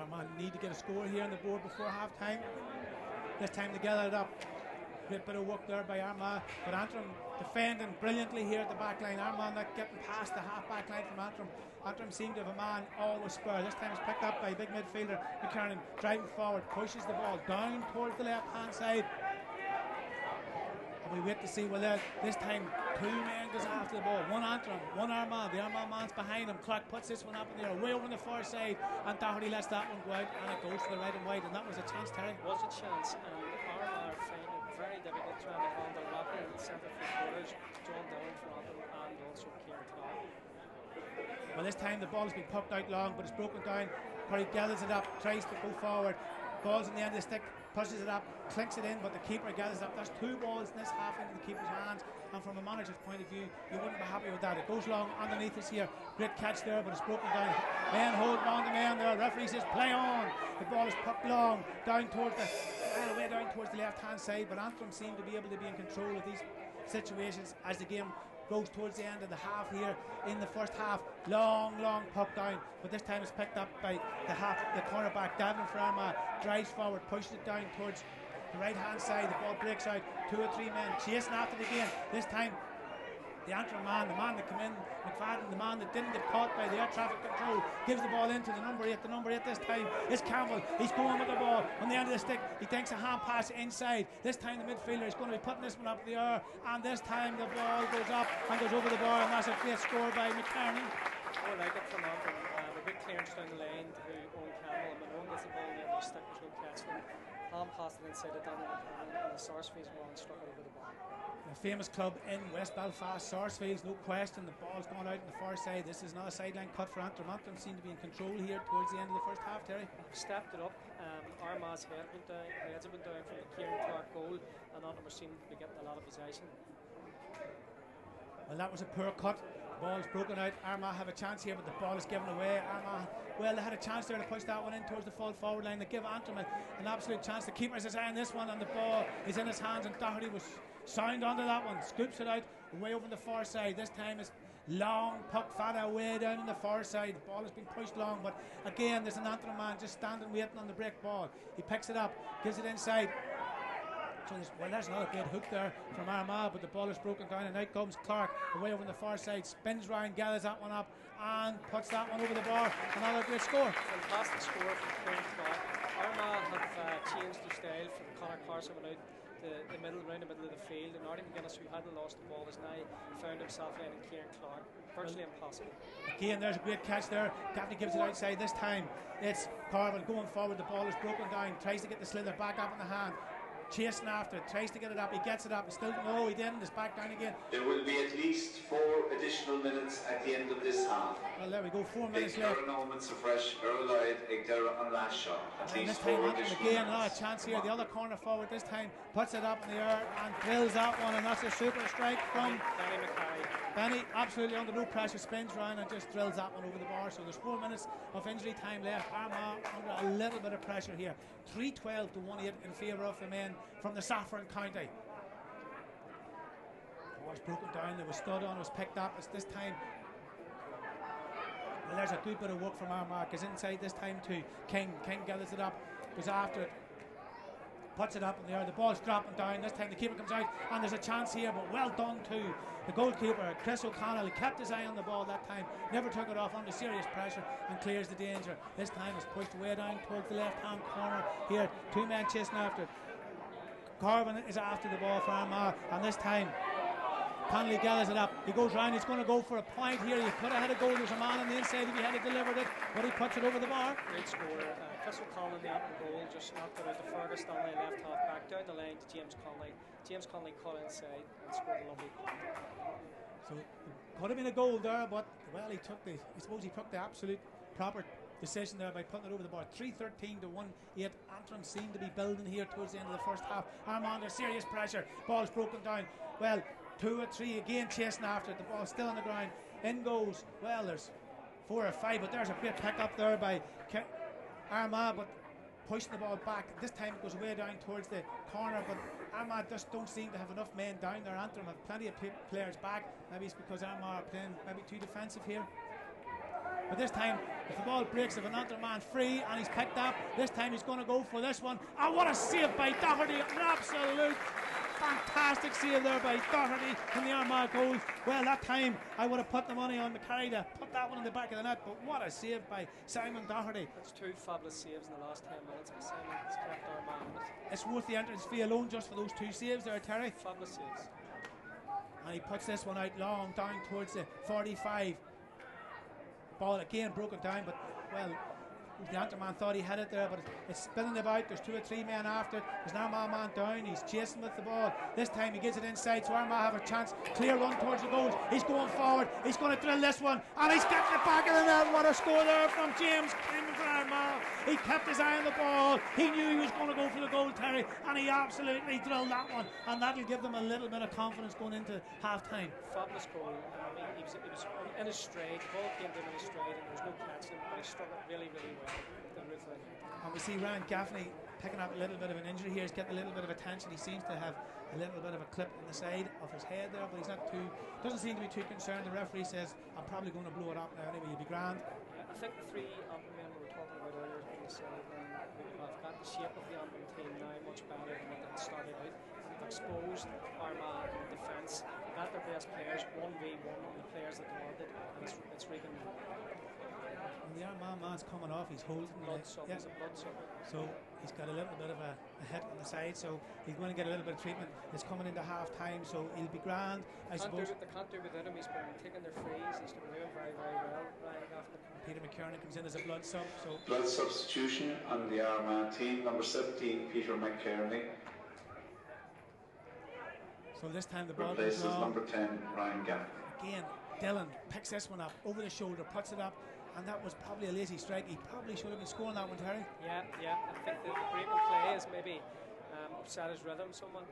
Armagh need to get a score here on the board before half time. This time to gather it up. Great bit of work there by Armagh, but Antrim defending brilliantly here at the back line. Armagh not getting past the half back line from Antrim. Antrim seemed to have a man always spare. This time it's picked up by big midfielder McKernan, driving forward, pushes the ball down towards the left hand side. And we wait to see, well, this time 2 men goes after the ball. One Antrim, one Armagh. The Armagh man's behind him. Clark puts this one up in the air, way over on the far side, and Doherty lets that one go out, and it goes to the right and wide, and that was a chance, Terry. It was a chance, and Armagh are finding it very difficult trying to handle Rappel in the centre three-quarters, John Down for Antrim, and also Kieran Clark. Well, this time the ball has been poked out long, but it's broken down. Curry gathers it up, tries to go forward. Ball's in the end of the stick, pushes it up, clinks it in, but the keeper gathers it up. There's 2 balls in this half into the keeper's hands, and from a manager's point of view, you wouldn't be happy with that. It goes long underneath us here. Great catch there, but it's broken down. Men holding on to men there. Referee says play on. The ball is poked long down towards way down towards the left-hand side, but Antrim seem to be able to be in control of these situations as the game goes towards the end of the half here. In the first half, long puck down, but this time it's picked up by the cornerback Davin for Armagh, drives forward, pushes it down towards the right hand side. The ball breaks out, 2 or 3 men chasing after it again. This time the Antrim man, the man that came in, McFadden, the man that didn't get caught by the air traffic control, gives the ball into the number 8. The number 8 this time is Campbell. He's going with the ball on the end of the stick. He takes a hand pass inside. This time the midfielder is going to be putting this one up in the air, and this time the ball goes up and goes over the bar, and that's a great score by McKernan. I like it from Antrim. A big clearance down the lane to Owen Campbell, and Owen gets the ball in the end of the stick, there's no catch them. Hand passed it inside of Daniel McCann, and the Sarsfields one struck it over the bar. A famous club in West Belfast, Sarsfields, no question. The ball's gone out on the far side. This is not a sideline cut for Antrim. Antrim seem to be in control here towards the end of the first half, Terry. Stepped it up. Armagh's heads went down from the Kieran Clark goal, and Antrim seemed to be getting a lot of possession. Well, that was a poor cut. The ball's broken out. Armagh have a chance here, but the ball is given away. Armagh, well, they had a chance there to push that one in towards the full forward line. They give Antrim an absolute chance. The keeper's his eye on this one, and the ball is in his hands, and Doherty was sound onto that one, scoops it out way over the far side. This time it's long puck fada way down on the far side. The ball has been pushed long, but again there's an Antrim man just standing waiting on the break ball. He picks it up, gives it inside. So there's another great hook there from Armagh, but the ball is broken down, and out comes Clark away over on the far side, spins round, gathers that one up and puts that one over the bar. Another great score. Fantastic score from Kieran Clark. Armagh have changed their style from Conor Carson out the middle, around the middle of the field, and Artie McGuinness, who hadn't lost the ball, has now found himself in Kieran Clark. Virtually impossible. Again, there's a great catch there. Gaffney gives it outside. This time it's Carvin going forward. The ball is broken down, tries to get the slither back up in the hand, chasing after it, tries to get it up. He gets it up, still no, he didn't. It's back down again. There will be at least 4 additional minutes at the end of this half. Well, there we go, 4 minutes left. Moments of fresh, Earlide, Igdera on last shot. At least this time 4 Antrim additional again, minutes. a chance here. The other corner forward this time puts it up in the air and drills that one, and that's a super strike from Benny Mackay. Benny, absolutely under no pressure, spins round and just drills that one over the bar. So there's 4 minutes of injury time left. Armagh under a little bit of pressure here. 3-12 to 1-8 in favour of the men from the Saffron County. It was broken down, it was stood on, it was picked up. It's this time. Well, there's a good bit of work from Armagh. Is inside this time to King. King gathers it up, goes after it, puts it up in the air. The ball's dropping down. This time the keeper comes out, and there's a chance here, but well done to the goalkeeper, Chris O'Connell. He kept his eye on the ball that time, never took it off under serious pressure, and clears the danger. This time it's pushed way down towards the left-hand corner here. 2 men chasing after it. Carvin is after the ball for Armagh, and this time Connolly gathers it up. He goes round, he's going to go for a point here. He could have had a goal. There's a man on the inside if he had delivered it, but he puts it over the bar. Great score. Chris O'Connell in the Antrim goal just knocked it out to Fergus Stanley, left half back, down the line to James Connolly. James Connolly cut inside and scored a lovely point. So it could have been a goal there, but well, he took the absolute proper decision there by putting it over the bar. 3-13 to 1-8. Antrim seem to be building here towards the end of the first half. Armagh under serious pressure. Ball's broken down. Well, 2 or 3 again chasing after it. The ball's still on the ground. In goes, well, there's 4 or 5, but there's a great pick up there by Armagh, but pushing the ball back. This time it goes way down towards the corner, but Armagh just don't seem to have enough men down there. Antrim have plenty of players back. Maybe it's because Armagh are playing maybe too defensive here. But this time, if the ball breaks, if an Antrim man free and he's picked up, this time he's going to go for this one. And what a save by Doherty! An absolute Fantastic save there by Doherty from the Armagh goal. Well, that time I would have put the money on McCarry to put that one in the back of the net, but what a save by Simon Doherty. That's 2 fabulous saves in the last 10 minutes. Simon has kept Armagh in it. It's worth the entrance fee alone just for those 2 saves there, Terry. Fabulous saves. And he puts this one out long down towards the 45. Ball again broken down, but well, the Antrim man thought he had it there, but it's spinning about. There's 2 or 3 men after it. There's an Armagh man down. He's chasing with the ball. This time he gets it inside, so Armagh have a chance. Clear run towards the goals. He's going forward. He's going to drill this one, and he's getting it back in the net. What a score there from James Clement for Armagh. He kept his eye on the ball. He knew he was going to go for the goal, Terry, and he absolutely drilled that one, and that'll give them a little bit of confidence going into half time. Fabulous goal. He was in his stride. The ball came to him in his stride, and there was no catching him, but he struck it really, really well. And we see Ryan Gaffney picking up a little bit of an injury here. He's getting a little bit of attention. He seems to have a little bit of a clip in the side of his head there, but he's not too, doesn't seem to be too concerned. The referee says, I'm probably going to blow it up now anyway. You'll be grand. I think the 3 Antrim men we were talking about earlier on the side have got the shape of the Antrim team now much better than it had started out. They've exposed Armagh in defence. They got their best players 1v1 on the players that demanded, and it's Regan. The Armagh man's coming off, he's holding blood sucker. Yeah. He's a blood sucker. So he's got a little bit of a hit on the side, so he's going to get a little bit of treatment. It's coming into half time, so he'll be grand. I suppose they can't do without him. He's been taking their frees. He's been doing very, very well. Ryan Gaffney. Peter McKernan comes in as a blood sub. So blood substitution on the Armagh team, number 17, Peter McKernan. So this time the ball replaces number 10, Ryan Gaffney. Again, Dillon picks this one up over the shoulder, puts it up. And that was probably a lazy strike. He probably should have been scoring that one, Terry. Yeah. I think the break of play has maybe upset his rhythm somewhat.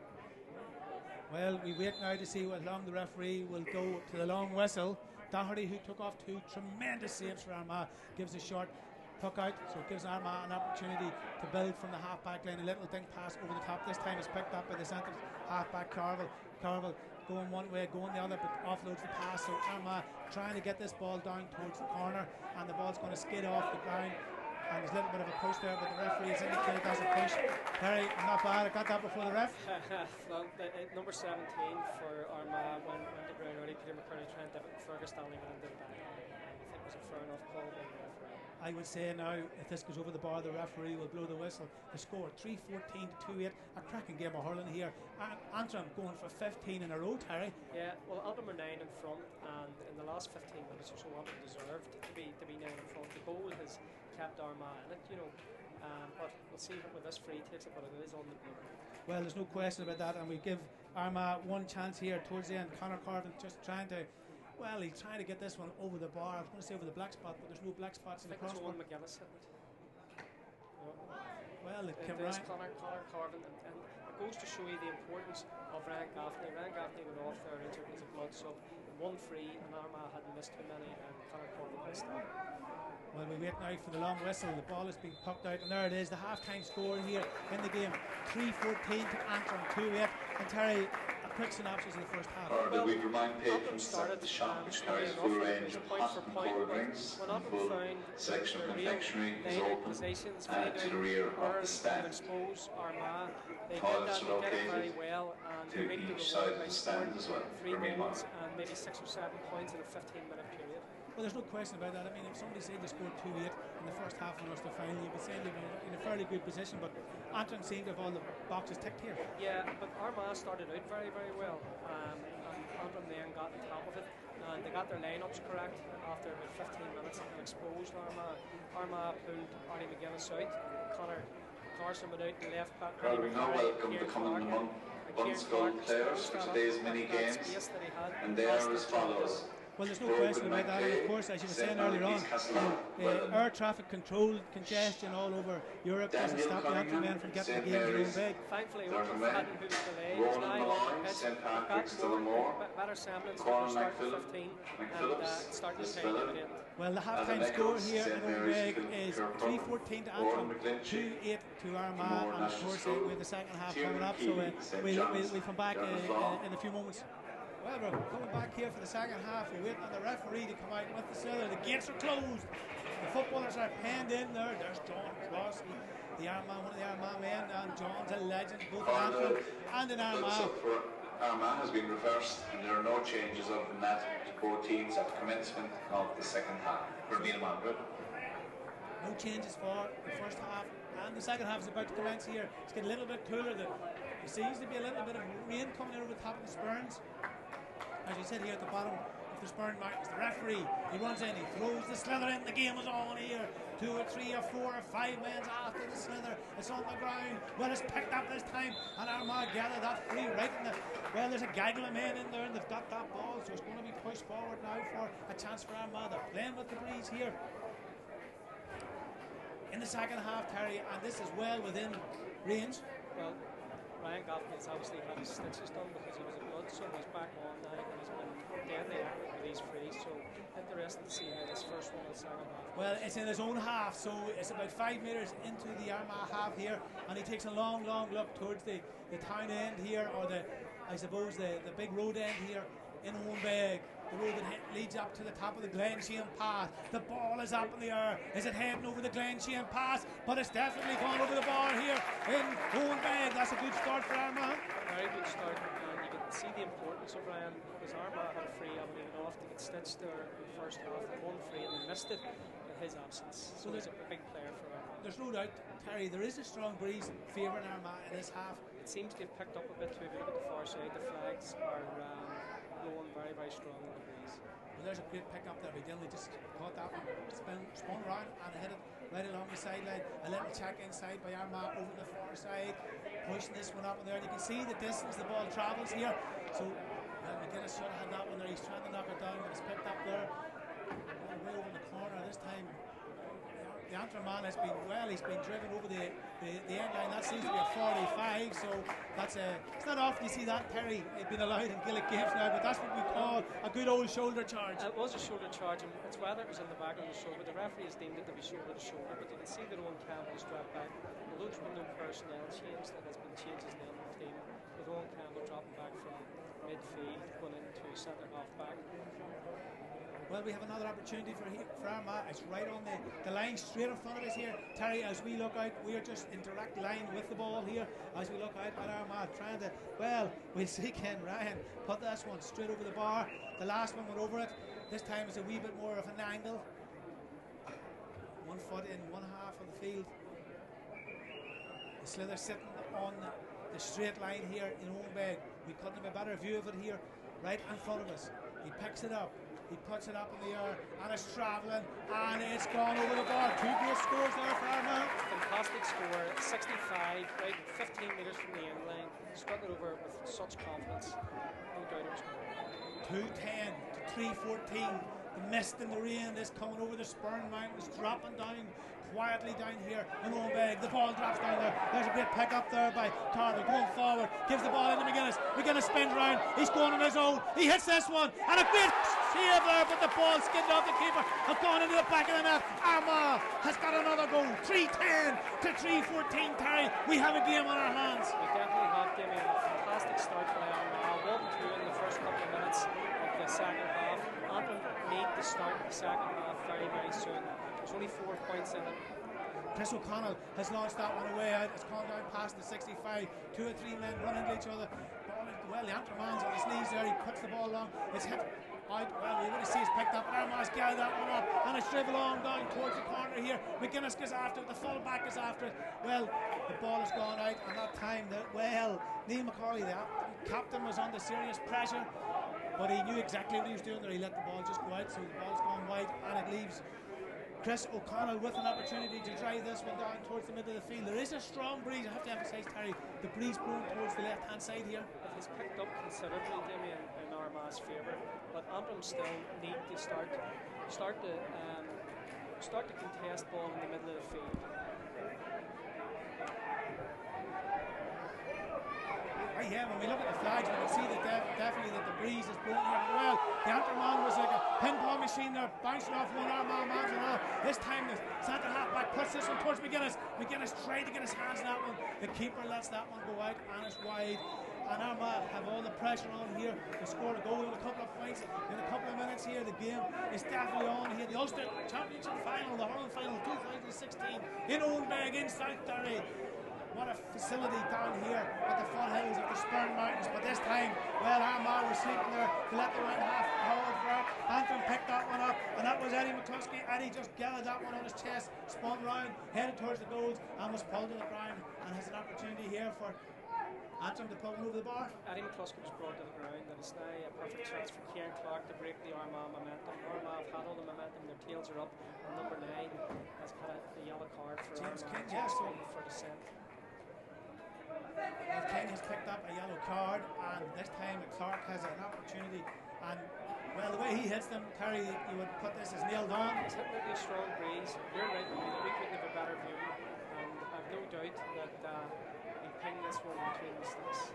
Well, we wait now to see what long the referee will go to the long whistle. Doherty, who took off 2 tremendous saves for Armagh, gives a short puck out, so it gives Armagh an opportunity to build from the half-back line. A little dink pass over the top. This time it's picked up by the centre half-back Carville going one way, going the other, but offloads the pass. So Armagh trying to get this ball down towards the corner, and the ball's going to skid off the ground. And there's a little bit of a push there, but the referee has indicated that's a push. Terry, not bad. I got that before the ref. Well, number 17 for Armagh went to ground early. Peter McCurry trying to Fergus Stanley went into the back. I think it was a fair enough call by the referee. I would say now, if this goes over the bar, the referee will blow the whistle. The score 3-14 to 2-8. A cracking game of hurling here. Antrim going for 15 in a row, Terry. Yeah, well, Antrim are 9 in front, and in the last 15 minutes or so, Antrim deserved to be 9 in front. The goal has kept Armagh in it, but we'll see with this free takes it, but it is on the blue. Well, there's no question about that, and we give Armagh one chance here towards the end. Conor Carvin just trying to. Well, he's trying to get this one over the bar. I was going to say over the black spot, but there's no black spots in the crossbar. I think it's McGuinness hitting it. Well, it came right. Conor Carvin, and it goes to show you the importance of Ryan Gaffney. Ryan Gaffney went off there injured as a blood sub. 1 free, and Armagh hadn't missed too many, and Conor Carvin missed that. Well, we wait now for the long whistle. The ball is being pucked out, and there it is, the half-time score here in the game. 3-14 to Antrim, 2-8. And Terry, a quick synopsis of the first half. Well, we remind patrons that the shop, which carries a full range of hot and cold drinks and full selection of confectionery, is open to the rear of the stand. Toilets are located to each side of the stand as well. 3 goals and maybe 6 or 7 points in a 15-minute period. Well, there's no question about that. I mean, if somebody said they scored 2-8 in the first half on Ulster final, you'd be saying they were in a fairly good position, but Antrim seemed to have all the boxes ticked here. Yeah, but Armagh started out very, very well, and Antrim then got on top of it, and they got their lineups correct after about 15 minutes and exposed Armagh. Armagh pulled Arnie McGuinness out, Conor Carson went out, the left back. Well, we now welcome the coming Bundskull players for today's mini games, and they are as follows. Well, there's no question about that, and of course, as you were saying earlier on, air traffic control congestion all over Europe doesn't stop the Antrim men from getting the game their own big. Thankfully, we hadn't put delays now. Better semblance when we start at 15 and starting to take it. Well, the half-time score here in Oldbeg is 3-14 to Antrim, 2-8 to Armagh, and of course we have the second half coming up, so we'll come back in a few moments. Well, we're coming back here for the second half. We're waiting on the referee to come out with the cellar. The gates are closed. The footballers are penned in there. There's John Crossley the Armagh, one of the Armagh men, and John's a legend, both in Antrim and in Armagh. For Armagh has been reversed, and there are no changes other than that to both teams at the commencement of the second half. No changes for the first half, and the second half is about to commence here. It's getting a little bit cooler. There seems to be a little bit of rain coming in over the top of the Spurns. As you said here at the bottom of the Spurn Mountains, the referee, he runs in, he throws the slither in, the game is on here. 2 or 3 or 4 or 5 men after the slither, it's on the ground. Well, it's picked up this time, and Armagh gather that free right in the, well, there's a gaggle of men in there, and they've got that ball, so it's going to be pushed forward now for a chance for Armagh. They're playing with the breeze here in the second half, Terry, and this is well within range. Well, Ryan Gaffney has obviously had his stitches done because he was a blood, so he's back on now, and he's been deadly accurate with these frees, so interesting to see how this first one in the second half. Well, it's in his own half, so it's about 5 metres into the Armagh half here, and he takes a long look towards the town end here, or I suppose the big road end here in Hohenberg, the road that leads up to the top of the Glenshane Pass. The ball is up in the air. Is it heading over the Glenshane Pass? But it's definitely gone over the bar here in Hohenberg. That's a good start for Armagh. Very good start, and you can see the importance of Ryan, because Armagh had a free, I believe, enough to get stitched there in the first half. One free and they missed it in his absence. So he's a big player for Armagh. There's no doubt, Terry, there is a strong breeze favouring Armagh in this half. It seems to have picked up a bit too. If you look at the far side, the flags are blowing very, very strong in the breeze. Well, there's a great pick up there. They just caught that one, spun around and hit it right along the sideline. A little check inside by Armagh over the far side, pushing this one up in there. And you can see the distance the ball travels here. So McGuinness should have had that one there. He's trying to knock it down, but it's picked up there. Way over in the corner this time. The Antrim man has been, well, he's been driven over the end line. That seems to be a 45, so that's it's not often you see that, Terry, been allowed in Gaelic games now, but that's what we call a good old shoulder charge. It was a shoulder charge, and it's whether it was in the back or the shoulder. The referee has deemed it to be shoulder to shoulder, but you can see that Owen Campbell's dropped back. Although there's been no personnel change, there has been changes in the team, with Owen Campbell dropping back from midfield, going into centre half back. Well, we have another opportunity for Armagh. It's right on the line, straight in front of us here. Terry, as we look out, we are just in direct line with the ball here. As we look out at Armagh, trying to, well, we'll see Ken Ryan put this one straight over the bar. The last one went over it. This time it's a wee bit more of an angle. 1 foot in one half of the field. The slither sitting on the straight line here in Hohenberg. We couldn't have a better view of it here, right in front of us. He picks it up. He puts it up in the air, and it's travelling, and it's gone over the bar. 2 great scores there for Armagh. Fantastic score, 65, right 15 metres from the end line. Struck it over with such confidence. No doubt it was good. 2-10 to 3-14. The mist and the rain is coming over the Spurn Mountains, dropping down quietly down here in Hohenberg. The ball drops down there. There's a great pick up there by Tarver, going forward, gives the ball into McGuinness. McGuinness spins round, he's going on his own, he hits this one, and a great save there, but the ball skidded off the keeper, have gone into the back of the net. Armagh has got another goal. 3-10 to 3-14, Terry. We have a game on our hands. We definitely have, Damien. A fantastic start by Armagh. 1-2 in the first couple of minutes of the second half. Antrim need to start the second half very, very soon. There's only 4 points in it. Chris O'Connell has launched that one away out. It's gone down past the 65. 2 or 3 men run into each other. Ball is, well, the Antrim man's on his knees there. He puts the ball along. It's hit out. Well, we would see it's picked up, and Armagh's gathered that one up, and it's driven on down towards the corner here. McGuinness goes after it. The full back is after it. Well, the ball has gone out, and that time, Neil McCauley, the captain, was under serious pressure, but he knew exactly what he was doing there. He let the ball just go out, so the ball's gone wide, and it leaves Chris O'Connell with an opportunity to drive this one down towards the middle of the field. There is a strong breeze. I have to emphasise, Terry, the breeze blowing towards the left-hand side here. It has picked up considerably, Damien, in Armagh's favour, but Antrim still need to start to contest ball in the middle of the field. Yeah, when we look at the flags, we can see that definitely that the breeze is blowing here. Well, the Antrim man was like a ping-pong machine there, bouncing off one Armagh man and all. This time the centre half-back puts this one towards McGuinness. McGuinness tried to get his hands on that one. The keeper lets that one go out, and it's wide. and Armagh have all the pressure on here to score a goal in a couple of points in a couple of minutes here. The game is definitely on here. The Ulster Championship final, the Hurling final 2016 in Armagh in South Derry. What a facility down here at the foothills of the Spurn Mountains. But this time, well, Armagh were sleeping there to let the right half hold for it. Antrim picked that one up, and that was Eddie McCluskey. Eddie just gathered that one on his chest, spun round, headed towards the goals, and was pulled to the ground, and has an opportunity here for Antrim to pull one over the bar. Eddie McCluskey was brought to the ground, and it's now a perfect chance for Kieran Clark to break the Armagh momentum. Armagh have had all the momentum, their tails are up, and number 9 has had a yellow card for James Armagh. King, yes. For dissent. Well, King has picked up a yellow card, and this time Clark has an opportunity. And well, the way he hits them, Terry, you would put this as nailed on. He's hitting it with a strong breeze. You're right, we couldn't have a better view, and I've no doubt that he'll ping this one between the sticks.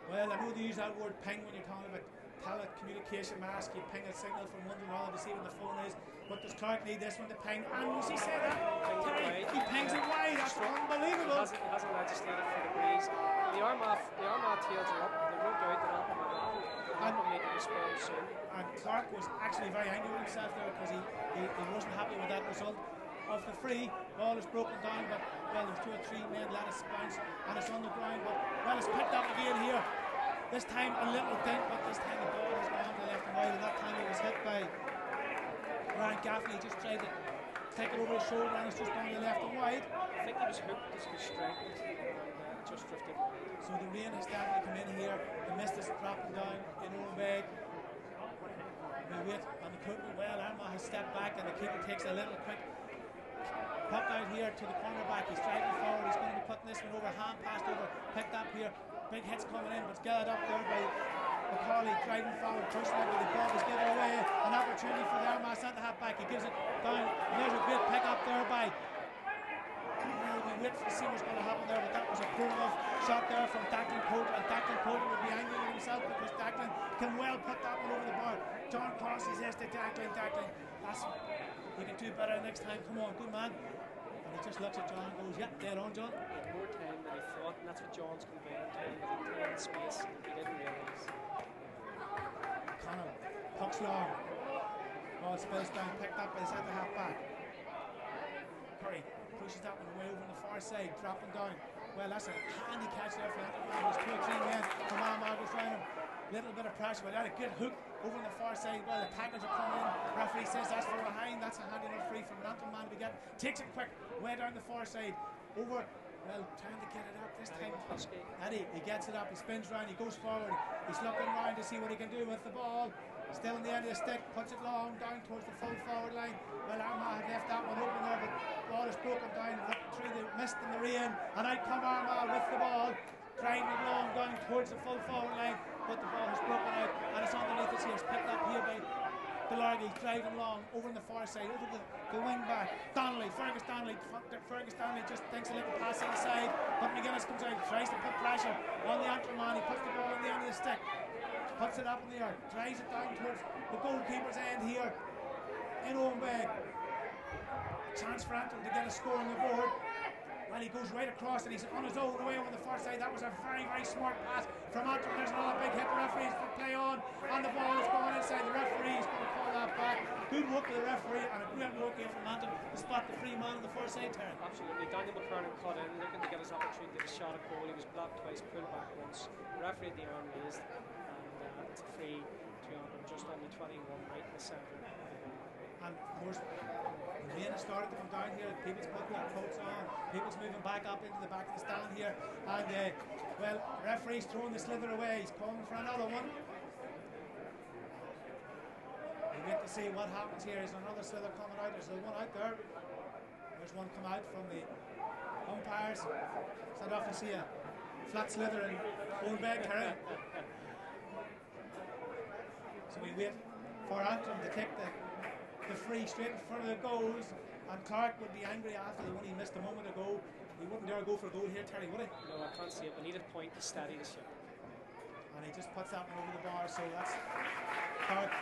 Well, I know they use that word ping when you're talking about telecommunication mask. You ping a signal from one to another to see what the phone is. But does Clark need this one to ping? And was he say that? Terry, he pings it wide. That's unbelievable. He hasn't legislated for the breeze. The Armagh tails are up. There's no doubt that Antrim need to respond soon. And Clark was actually very angry with himself there because he wasn't happy with that result. Of the free, ball is broken down, but well, there's 2 or 3 men let it bounce, and it's on the ground. But well, it's picked up again here. This time a little dent, but this time the ball has gone to the left and wide. And that time it was hit by Ryan Gaffney. He just tried to take it over his shoulder, and it's just gone to the left and wide. I think he was hooked as he was striking, and just drifted wide. So the rain has definitely come in here. The mist is dropping down in Armagh. We wait on the curtain. Well, Armagh has stepped back, and the keeper takes a little quick pop out here to the cornerback. He's driving forward. He's going to be putting this one over, hand passed over, picked up here. Big hits coming in, but it's gathered up there by McCauley, driving forward, pushing it, but the ball was given away. An opportunity for the Armagh centre half back. He gives it down, and there's a great pick up there by. Well, we wait to see what's going to happen there, but that was a poor enough shot there from Declan Poulter, and Declan Poulter would be angry with himself because Declan can well put that one over the bar. John Cross says yes to Declan. That's, you can do better next time. Come on, good man. And he just looks at John and goes, yeah, dead on, John. He had more time than he thought, and that's what John's conveying to him. He had time and space he didn't realise. Connell pucks long. Ball spills down, picked up by the centre half back. Curry pushes that one away over on the far side, dropping down. Well, that's a handy catch there for Antrim. There's 2 or 3 men from Armagh was around him. Little bit of pressure, but that a good hook over on the far side. Well, the tackles are coming in. Referee says that's from behind. That's a handy enough free from an Antrim man to be getting. Takes it quick, way down the far side. Over, well, trying to get it up this time. Eddie, he gets it up, he spins round, he goes forward. He's looking round to see what he can do with the ball. Still in the end of the stick, puts it long down towards the full forward line. Well, Armagh had left that one open there, but the ball is broken down through the mist and the rain. And out come Armagh with the ball, driving it long down towards the full forward line. But the ball has broken out, and it's underneath us here. It's picked up here by Delargy, driving long over on the far side, over the wing back. Fergus Donnelly just thinks a little pass inside, but McGuinness comes out, tries to put pressure on the Antrim man. He puts the ball in the end of the stick, puts it up in the air, drives it down towards the goalkeeper's end here in Armagh. Chance for Antrim to get a score on the board. Well, he goes right across and he's on his own away over the far side. That was a very, very smart pass from Antrim. There's another big hit. The referee's to play on, and the ball is going inside. The referee is going to call that back. Good work with the referee, and a great work here from Antrim to spot the free man on the far side turn. Absolutely. Daniel McKernan cut in, looking to get his opportunity to shot a goal. He was blocked twice, pulled back once. The referee had the arm raised, and it's a free to Antrim just on the 21 right in the centre. And of course, the rain has started to come down here. People's putting their coats on. People's moving back up into the back of the stand here. And, well, referee's throwing the slither away. He's calling for another one. We wait to see what happens here. Is another slither coming out? There's one out there. There's one come out from the umpires. So I'd often see a flat slither in Armagh, Kerry. So we wait for Antrim to take the free straight in front of the goals, and Clark would be angry after the one he missed a moment ago. He wouldn't dare go for a goal here, Terry, would he? No, I can't see it. We need a point to steady the ship. And he just puts that one over the bar, so that's Clark.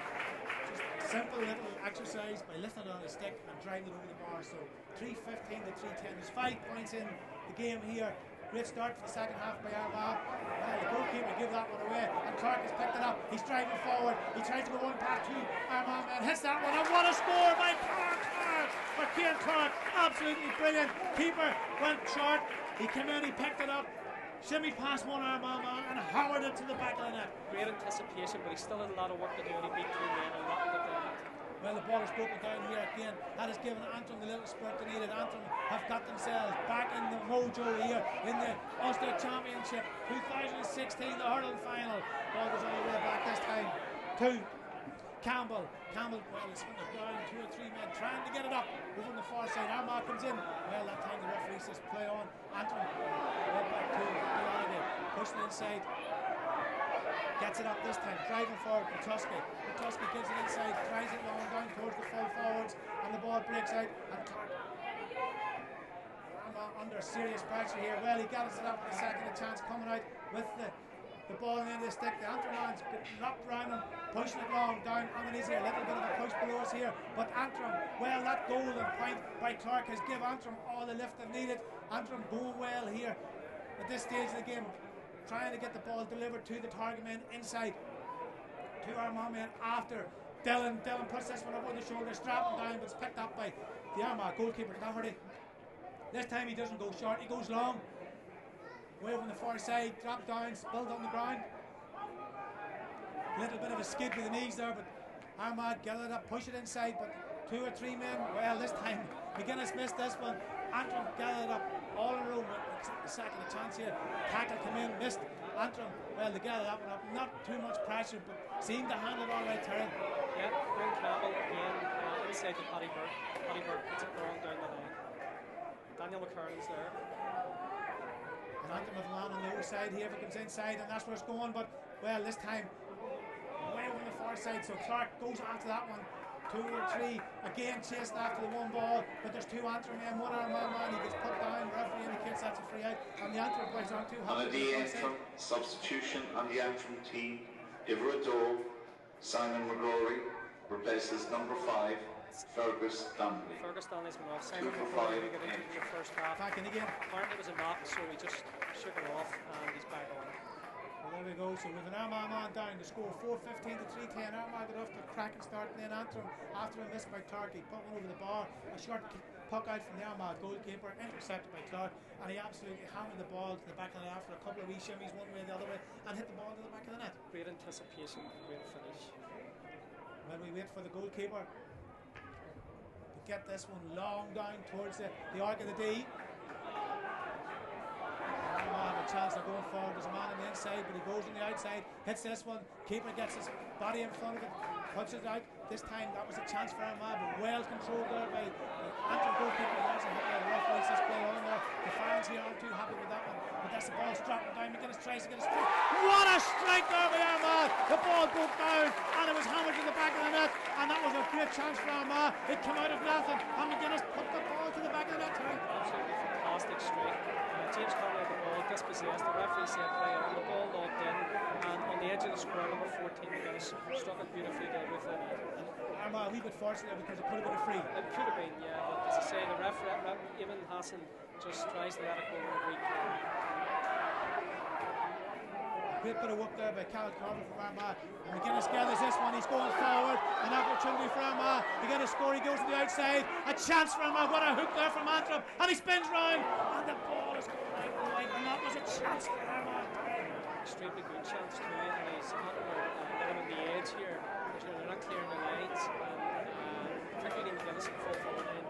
Just a simple little exercise by lifting it on his stick and driving it over the bar. So 3:15 to 3:10. There's 5 points in the game here. Great start for the second half by Armagh. Well, the goalkeeper give that one away, and Clark has picked it up. He's driving forward. He tries to go one past two Armagh men, hits that one, and what a score by Clark! For Cian Clark, absolutely brilliant. Keeper went short. He came in, he picked it up, shimmied past one Armagh man, and hammered it to the back of the net. Great anticipation, but he still had a lot of work to do, and he beat two men and rattled it down. Well, the ball is broken down here again. That has given Antrim the little spurt they needed. Antrim have got themselves back in the mojo here in the Ulster Championship 2016, the hurling final. Ball goes all the way back this time to Campbell. Campbell, well, is on the ground, 2 or 3 men trying to get it up over on the far side. Armagh comes in. Well, that time the referee says play on. Antrim right back to Gallagher, pushing inside. Gets it up this time, driving forward. Petrosky gives it inside, tries it long down towards the full forwards, and the ball breaks out. And Clark, Armagh under serious pressure here. Well, he got it up with a second chance coming out with the ball in the end of the stick. The Antrim man's wrapped around him, pushing it long down underneath here. A little bit of a push below us here, but Antrim, well, that golden point by Clark has given Antrim all the lift they needed. Antrim going well here at this stage of the game, trying to get the ball delivered to the target men inside to Armagh men after Dylan puts this one up on the shoulder, strapping down, but it's picked up by the Armagh goalkeeper Doherty. This time he doesn't go short, he goes long, way over on the far side, drop down, spilled on the ground. A little bit of a skid with the knees there, but Armagh get it up, push it inside, but 2 or 3 men, well, this time McGuinness missed this one. Antrim gathered up all in a row with a second chance here. Tackle came in, missed. Antrim, well, they gathered that one up. Not too much pressure, but seemed to handle it all right, Terry. Yeah, Graham Campbell again inside to Paddy Burke. Paddy Burke puts it long down the line. Daniel McKernan's there. And Antrim have a man on the other side here. If it comes inside, and that's where it's going. But, well, this time, way over on the far side. So Clark goes after that one. 2 or 3 again chased after the one ball, but there's 2 Antrim men, 1 Armagh man. He gets put down. The referee indicates that's a free out, and the Antrim boys aren't too happy. On the Antrim substitution on the Antrim team, Ivor Doe, Simon McGrory replaces number 5 Fergus Donnelly. Fergus Donnelly's been off. Simon McGrory got into the first half. Back in again. Apparently it was a knock, so he just shook it off, and he's back on. Well, there we go. So with an Armagh man down, the score 4-15 to 3-10. Armagh got off to a cracking start, and then Antrim, after a miss by Clark, he put one over the bar. A short puck out from the Armagh goalkeeper, intercepted by Clark, and he absolutely hammered the ball to the back of the net after a couple of wee shimmies one way or the other way, and hit the ball to the back of the net. Great anticipation, great finish. Well, we wait for the goalkeeper to get this one long down towards the arc of the D. Armagh have a chance of going forward. There's a man on the inside, but he goes on the outside, hits this one. Keeper gets his body in front of it, puts it out. This time that was a chance for Armagh, but well controlled there by the Antrim goalkeeper. There's a hit. The referee says play on there. The fans here aren't too happy with that one, but that's the ball dropping down. McGuinness tries to get a strike. What a strike there by Armagh! The ball broke down, and it was hammered to the back of the net, and that was a great chance for Armagh. It came out of nothing, and McGuinness put the ball to the back of the net. Absolutely fantastic strike. James Conley had the ball dispossessed. The referee said play on. The ball locked in, and on the edge of the square, number 14 McGuinness struck it beautifully to the roof of the net. Armagh a wee bit fortunate because it could have been a free. It could have been, yeah, but as I say, the referee, Eamon Hassan, just tries to let it go with a weak hand. Great bit of work there by Cal Carver from Armagh. And McGuinness gathers this one. He's going forward. An opportunity for Armagh. He got a score. He goes to the outside. A chance for Armagh. What a hook there from Antrim. And he spins round. And the ball is going right and right. And that was a chance for Armagh. Extremely good chance too. And he's on the edge here. They're not clearing the lines. Particularly McGuinness in full forward line.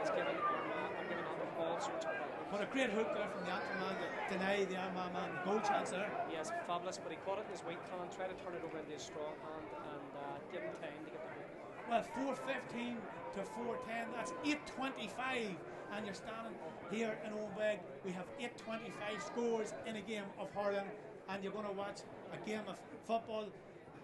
He's given Antrim all sorts of problems. But a great hook there from the Antrim man to deny the Armagh man the goal chance there. Yes, fabulous, but he caught it in his weak hand, tried to turn it over into his strong hand, and give him time to get the hook. Well, 4-15 to 4-10, that's 8-25, and you're standing here in Owenbeg. We have 8-25 scores in a game of hurling, and you're going to watch a game of football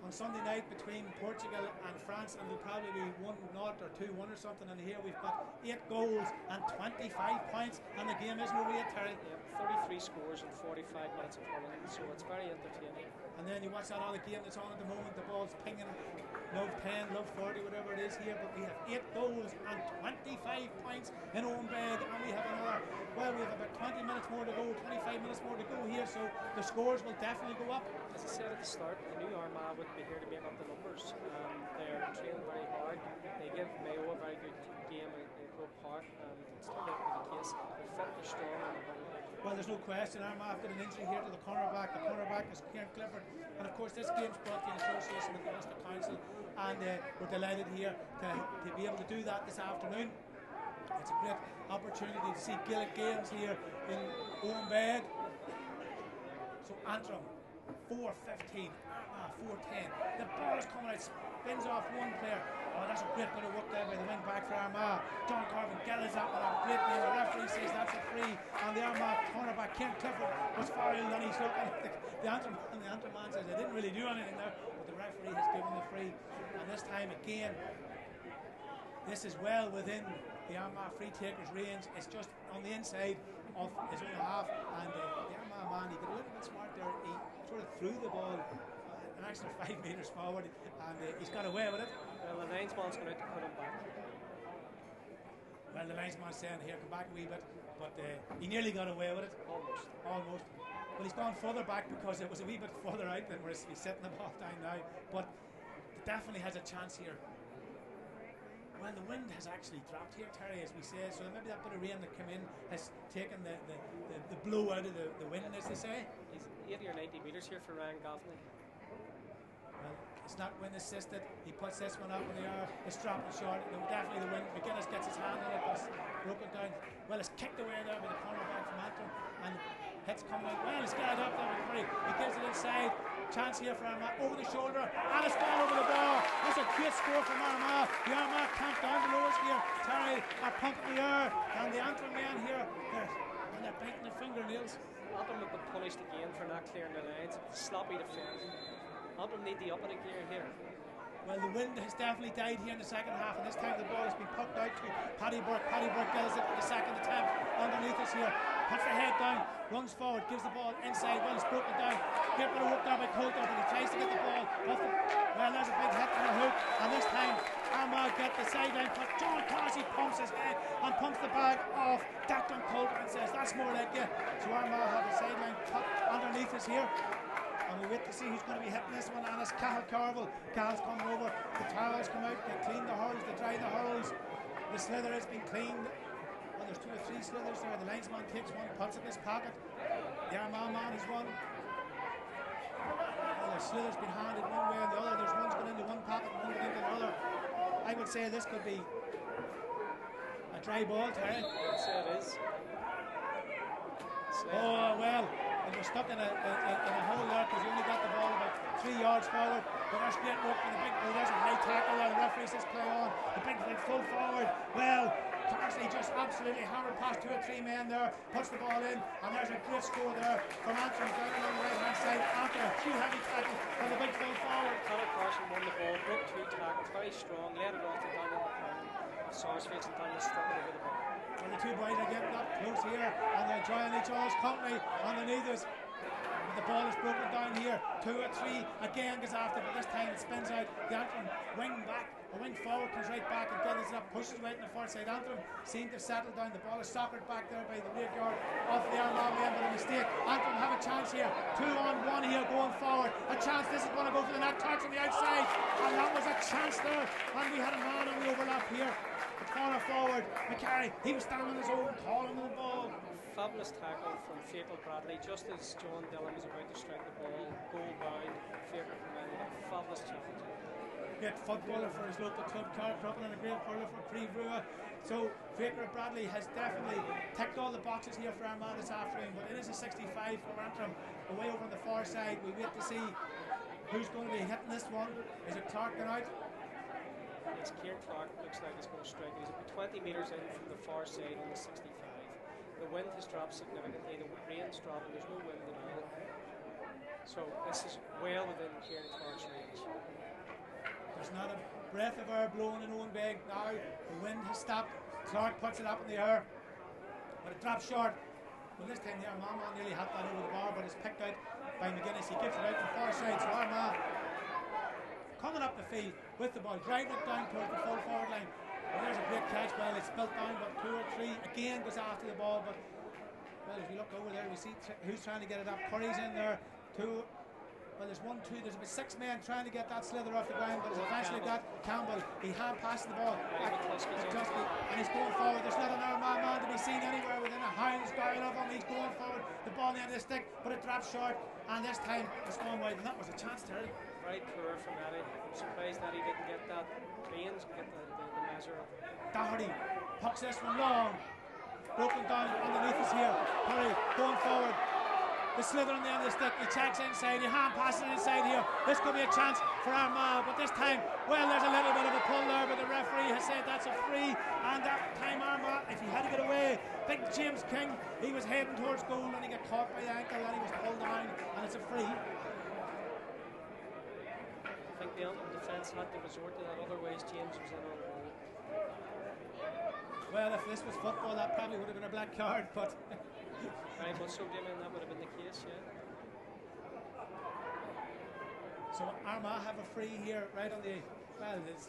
on Sunday night between Portugal and France, and it'll probably be 1-0 or 2-1 or something, and here we've got 8 goals and 25 points, and the game isn't over yet, Terry. Yeah, 33 scores in 45 minutes of hurling, so it's very entertaining. And then you watch that other game that's on at the moment, the ball's pinging, love 10, love 40, whatever it is here, but we have 8 goals and 25 points in Armagh, and we have another, well, we have about 20 minutes more to go, 25 minutes more to go here, so the scores will definitely go up. As I said at the start, the new Armagh would be here to make up the numbers. They're training very hard. They give Mayo a very good game in Croke Park, and it's turned out to be the case. They're fit, they're strong, and they're hungry. Well, there's no question. Armagh have got an injury here to the cornerback. The cornerback is Kieran Clifford, and of course this game's brought to you in association with the Ulster Council, and we're delighted here to be able to do that this afternoon. It's a great opportunity to see Gaelic games here in Armagh. So Antrim 4-15, Armagh 4-10. The ball is coming out, spins off one player. Oh, that's a great bit of work there by the wing back for Armagh. John Carvin gathers that one up, great name. The referee says that's a free, and the Armagh cornerback Kieran Clifford was fouled, and he's looking at the Antrim man says they didn't really do anything there, but the referee has given the free, and this time again, this is well within the Armagh free taker's range. It's just on the inside of his own half, and the Armagh man, he got a little bit smart there. He sort of threw the ball an extra 5 metres forward, and he's got away with it. Well, the linesman's going to put him back. Well, the linesman's saying here, come back a wee bit, but he nearly got away with it. Almost. Well, he's gone further back because it was a wee bit further out than where he's setting the ball down now, but definitely has a chance here. Well, the wind has actually dropped here, Terry, as we say, so maybe that bit of rain that came in has taken the blow out of the wind, as they say. He's 80 or 90 metres here for Ryan Gaffney. Well, it's not wind assisted. He puts this one up in the air. It's dropping short. Definitely the wind. McGuinness gets his hand on it, but it's broken down. Well, it's kicked away there by the cornerback from Antrim, and hits coming out. Well, it's got it up there with Curry. He gives it inside. Chance here for Armagh over the shoulder, and it's gone over the bar. That's a great score from Armagh. The Armagh camp down below us here. Terry are pumping the air, and the Antrim men here, they're biting their fingernails. Antrim have been punished again for not clearing the lines. Sloppy defence. Antrim need the up of the gear here. Well, the wind has definitely died here in the second half, and this time the ball has been poked out to Paddy Burke. Paddy Burke gets it for the second attempt underneath us here. Puts the head down, runs forward, gives the ball inside. Well, it's broken down. Great bit of work down by Coulter, but he tries to get the ball off the. Well, there's a big hit on the hook, and this time Armagh get the sideline cut. John Carsey pumps his head and pumps the bag off Declan Coulter and says, "That's more like you." So Armagh have the sideline cut underneath us here. And we wait to see who's going to be hitting this one, and it's Cahill Carville. Cahill's coming over, the towels come out, they clean the hurls, they dry the hurls. The slither has been cleaned. Well, there's 2 or 3 slithers there. The linesman takes one, puts it in his pocket. The Armagh man has one. Well, the slither's been handed one way and the other. There's one's going into one pocket and one going into the other. I would say this could be a dry ball, Terry. I'd say it is. Oh, well. And we're stuck in a hole there because we only got the ball about 3 yards forward. But there's great work in the big. Oh, there's a high tackle there. The referee says play on. The big full forward. Well, Carsley just absolutely hammered past 2 or 3 men there. Puts the ball in, and there's a great score there from Antrim down on the right hand side after a few heavy tackles from the big full forward. Conor Carson won the ball, broke 2 tackles, very strong, led it off to Daniel Sarsfield, and Daniel struck it over the ball. Well, the 2 boys are getting up close here, and they're enjoying each other's company underneath us. But the ball is broken down here. 2 or 3 again goes after, but this time it spins out. The Antrim wing back, the wing forward comes right back and gathers it up, pushes right in the far side. Antrim seem to settle down. The ball is soccered back there by the rear guard of the Armagh men, but a mistake. Antrim have a chance here. 2 on 1 here going forward. A chance. This is going to go for the net. Touch on the outside, and that was a chance there. And we had a man on the overlap here. The corner forward, McCarry, he was standing on his own, calling the ball. Fabulous tackle from Fakel Bradley, just as John Dillon was about to strike the ball, goal bound. Fakel from a fabulous challenge. Great footballer for his local club, Carcroppin, and a great hurler for Prevrew. So Faker Bradley has definitely ticked all the boxes here for Armagh this afternoon, but it is a 65 for Antrim. Away over on the far side, we wait to see who's going to be hitting this one. Is it Clark going out? It's Kieran Clark, looks like he's going to strike. He's about 20 metres in from the far side on the 65. The wind has dropped significantly, the rain's dropping, there's no wind at all. So this is well within Kieran Clark's range. There's not a breath of air blowing in Owenbeg now. The wind has stopped. Clark puts it up in the air, but it drops short. Well, this time the Armagh man nearly had that over the bar, but it's picked out by McGuinness. He gives it out to the far side, so Armagh coming up the field with the ball, driving it down towards the full forward line. Well, there's a great catch. Well, it's built down, but 2 or 3 again goes after the ball. But well, if you look over there, we see who's trying to get it up. Curry's in there. 2. Well, there's 1, 2. There's about 6 men trying to get that slither off the ground, but it's eventually got Campbell. He hand passed the ball. And he's going forward. There's not an Armagh man to be seen anywhere within a hound's dial of him. He's going forward. The ball in the end of the stick, but it drops short. And this time it's gone wide. And that was a chance, Terry. Very poor from Eddie. I'm surprised that he didn't get that cleans, get the measure of. Doherty pucks this one long. Broken down underneath us here. Curry going forward. The slither on the end of the stick. He checks inside. He hand passes inside here. This could be a chance for Armagh, but this time, well, there's a little bit of a pull there, but the referee has said that's a free. And that time Armagh, if he had to get away, big James King, he was heading towards goal and he got caught by the ankle and he was pulled down, and it's a free. I think the Antrim defence had to resort to that, otherwise James was in on goal. Well, if this was football, that probably would have been a black card, but Very much so, Damien, that would have been the case, yeah. So Armagh have a free here right on the, well, it's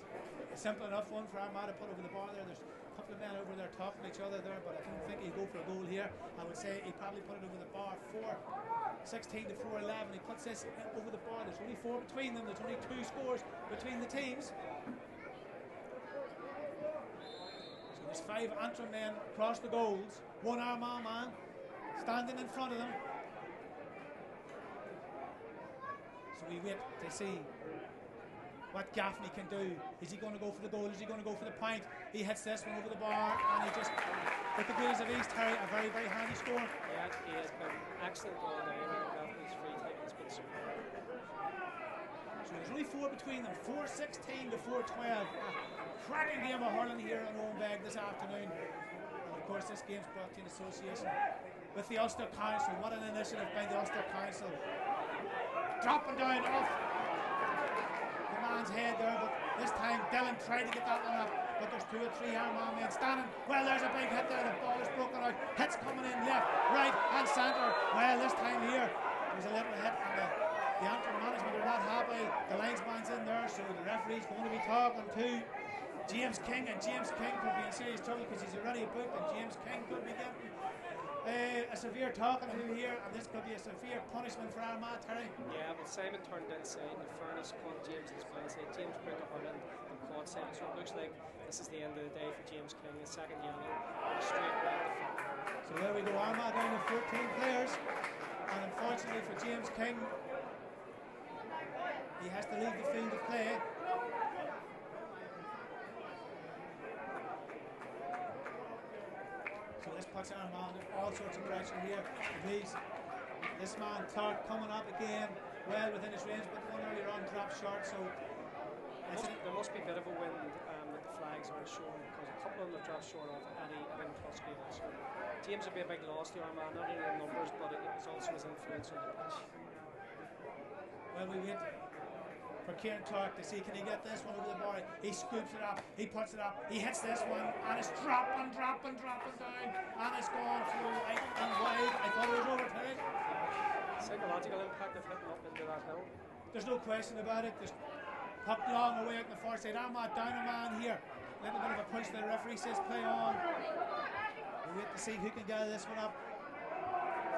a simple enough one for Armagh to put over the bar there. There's a couple of men over there talking to each other there, but I don't think he'll go for a goal here. I would say he'd probably put it over the bar. 4-16 to 4-11. He puts this over the bar. There's only 4 between them. There's only 2 scores between the teams. So there's 5 Antrim men across the goals. 1 Armagh man standing in front of them. So we wait to see what Gaffney can do. Is he going to go for the goal? Is he going to go for the point? He hits this one over the bar, and he just, with the goals of East Harry, a very, very handy score. Yeah, he has been excellent all day. Gaffney's free kick has been superb. So there's only 4 between them. 4-16 to 4-12. Cracking game of hurling here on Owenbeg this afternoon. And of course, this game's brought to you in association with the Ulster Council. What an initiative by the Ulster Council. Dropping down off the man's head there, but this time Dillon tried to get that one up, but there's 2 or 3 Armagh men standing. Well, there's a big hit there, the ball is broken out, hits coming in left, right and centre. Well, this time here there's a little hit, and the Antrim management are not happy. The linesman's in there, so the referee's going to be talking to James King, and James King could be in serious trouble because he's already booked, and James King could be getting a severe talking to here, and this could be a severe punishment for Armagh, Terry. Yeah, but Simon turned inside, and in fairness, caught James's blind side. James broke up Hurling and caught Simon, so it looks like this is the end of the day for James King. His second yellow, straight right to front. So there we go, Armagh down to 14 players, and unfortunately for James King, he has to leave the field of play. So this puts Armagh under all sorts of pressure here. Please, this man Clark coming up again, well within his range, but the one earlier on dropped short. So there must be a bit of a wind that the flags aren't showing, because a couple of them have dropped short off Eddie and Tusky also. James would be a big loss to Armagh, not only in numbers, but it was also his influence on the pitch. Well, we wait for Kieran Clark to see, can he get this one over the bar? He scoops it up, he puts it up, he hits this one, and it's dropping down, and it's gone through right and wide. I thought it was over today. Psychological impact of hitting up into that hill. There's no question about it. There's puck long away at the far side. Armagh down a man here. A little bit of a push. The referee says play on. We wait to see who can gather this one up.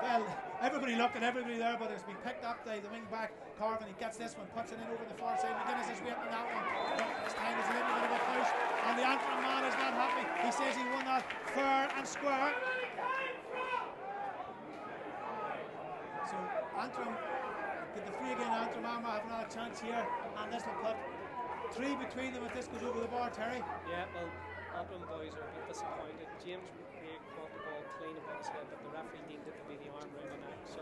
Well, everybody looked at everybody there, but it's been picked up by the wing back, Carvin. He gets this one, puts it in over the far side. McGuinness is waiting on that one. But this time is a little bit of a push, and the Antrim man is not happy. He says he won that fair and square. So Antrim get the free again. Antrim Armagh have another chance here, and this will put 3 between them if this goes over the bar, Terry. Yeah, well, Antrim boys are a bit disappointed. James caught the ball clean above his head, but the referee deemed it to be the arm round the neck. So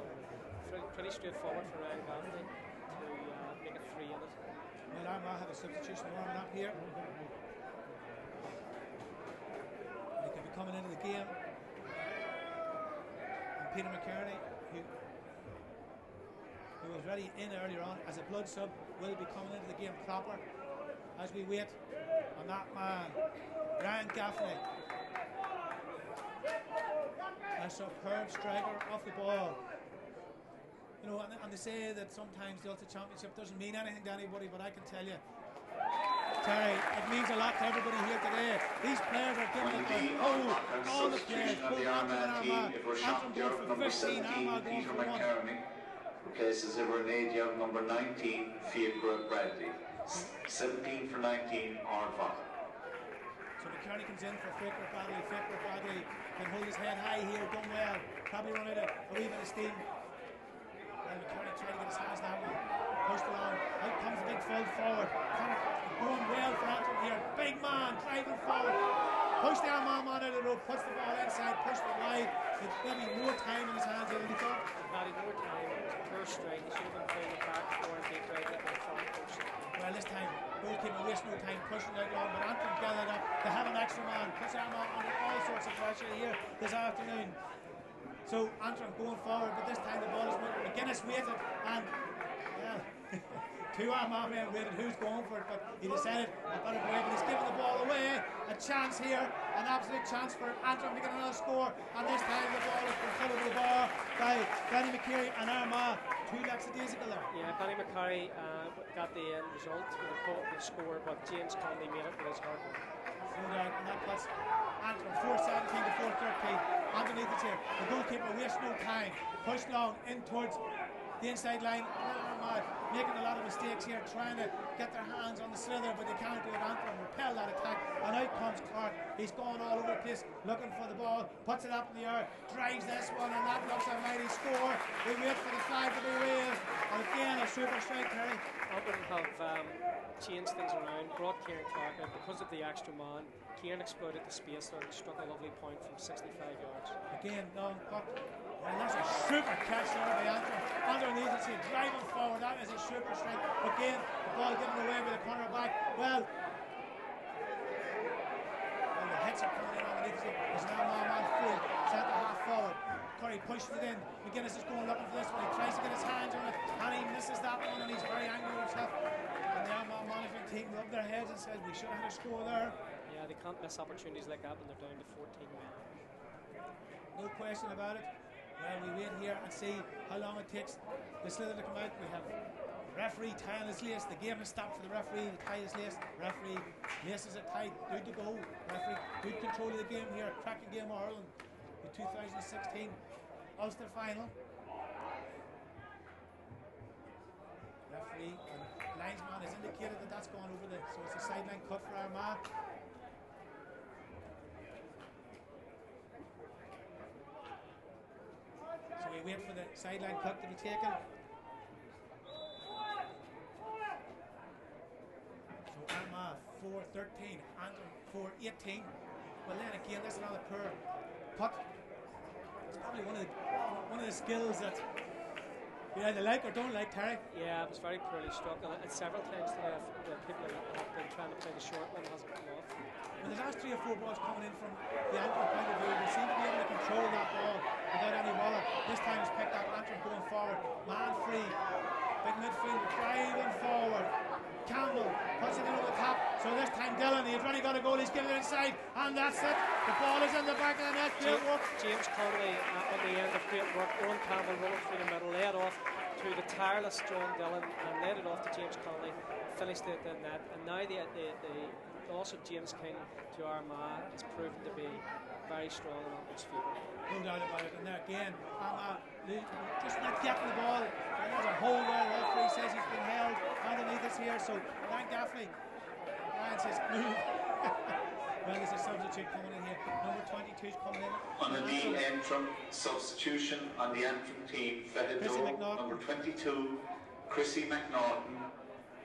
pretty straightforward for Ryan Gaffney to make it 3 in it. Well, Armagh have a substitution warming up here. He could be coming into the game. And Peter McKerney, who who was ready in earlier on as a blood sub, will be coming into the game proper as we wait on that man, Ryan Gaffney. A superb striker off the ball. You know, and they say that sometimes the Ulster Championship doesn't mean anything to anybody, but I can tell you, Terry, it means a lot to everybody here today. These players are giving it their whole, all the players, both Antrim and Armagh. Antrim going for 15, Armagh going for 1. Replaces Evernedia number 19, Fiacre Bradley. 17 for 19, Armagh. So McKernie comes in for Fiacre Bradley. Fiacre Bradley can hold his head high here, done well. Probably run out a wee bit of steam. Well, McKernie trying to get his hands down, pushed along. Out comes the big fold forward. Going well for Antrim here. Big man driving forward. Push the Armagh man out of the road, puts the ball inside, pushed it wide. It's maybe more time in his hands than he thought. Not more time. First strike. He should have been playing it back for and they tried to get the front post. Well, this time, goalkeeper wastes no time pushing out long, but Antrim gathered up. They have an extra man. Puts Armagh under all sorts of pressure here this afternoon. So Antrim going forward, but this time the ball is moving. McGuinness waited, and well, two Armagh men waited. Who's going for it? But he decided I better go away. But he's giving the ball away. A chance here, an absolute chance for Antrim to get another score. And this time the ball is put over the bar by Benny McCary and Armagh. 2 lackadaisical there. Yeah, Benny McCary got the end result with the score, but James Conley made it with his hard work. No doubt, and that puts Antrim 4-17 to 4-13 underneath the chair. The goalkeeper wastes no time, pushed long in towards the inside line. Making a lot of mistakes here, trying to get their hands on the slither, but they can't do it. Antrim repel that attack, and out comes Clark. He's going all over the place, looking for the ball, puts it up in the air, drives this one, and that looks a mighty score. We wait for the flag to be waved, and again a super strike, Terry. Antrim have changed things around, brought Kieran Clark out because of the extra man. Kieran exploited the space there and struck a lovely point from 65 yards. Again, long puck. And that's a super catch there by Antrim. Underneath it, driving forward. That is a super strike. Again, the ball given away by the corner back. Well, the hits are coming in underneath it. There's now man full. Centre half forward. Curry pushes it in. McGuinness is going looking for this one. He tries to get his hands on it, and he misses that one, and he's very angry with himself. And the Armagh management team rub their heads and says, we should have had a score there. Yeah, they can't miss opportunities like that when they're down to 14 men. No question about it. Well, we wait here and see how long it takes the slither to come out. We have referee tying his lace. The game has stopped for the referee to tie his lace. Referee laces it tight. Good to go. Referee, good control of the game here. Cracking game of Hurling. The 2016 Ulster final. Referee and linesman has indicated that that's gone over so it's a sideline cut for Armagh. So we wait for the sideline cut to be taken. So Armagh 4-13, Antrim 4-18. Well then again, that's another poor putt. It's probably one of the skills that you either like or don't like, Terry. Yeah, it was very poorly struck, and several times today the people have been trying to play the short one hasn't come off. Well, the last 3 or 4 balls coming in from the Antrim point of view, they seem to be able to control that ball without any bother. This time it's picked up, Antrim going forward, man free, big midfield driving forward. Campbell puts it in over the top, so this time Dillon, he's running, got a goal, he's given it inside, and that's it. The ball is in the back of the net. Great work. James Conley at the end of great work. Owen Campbell rolling through the middle, laid off to the tireless John Dillon, and laid it off to James Conley, finished it in net, and now the loss of James King to Armagh is proven to be very strong in Antrim's favour. No doubt about it. And there again, Armagh just not getting the ball. There's a hole there. The referee says he's been held underneath us here. So Ryan Gaffney, Ryan says move. Well, there's a substitute coming in here. Number 22 is coming in. On the Antrim substitution on the Antrim team, number 22, Chrissy McNaughton,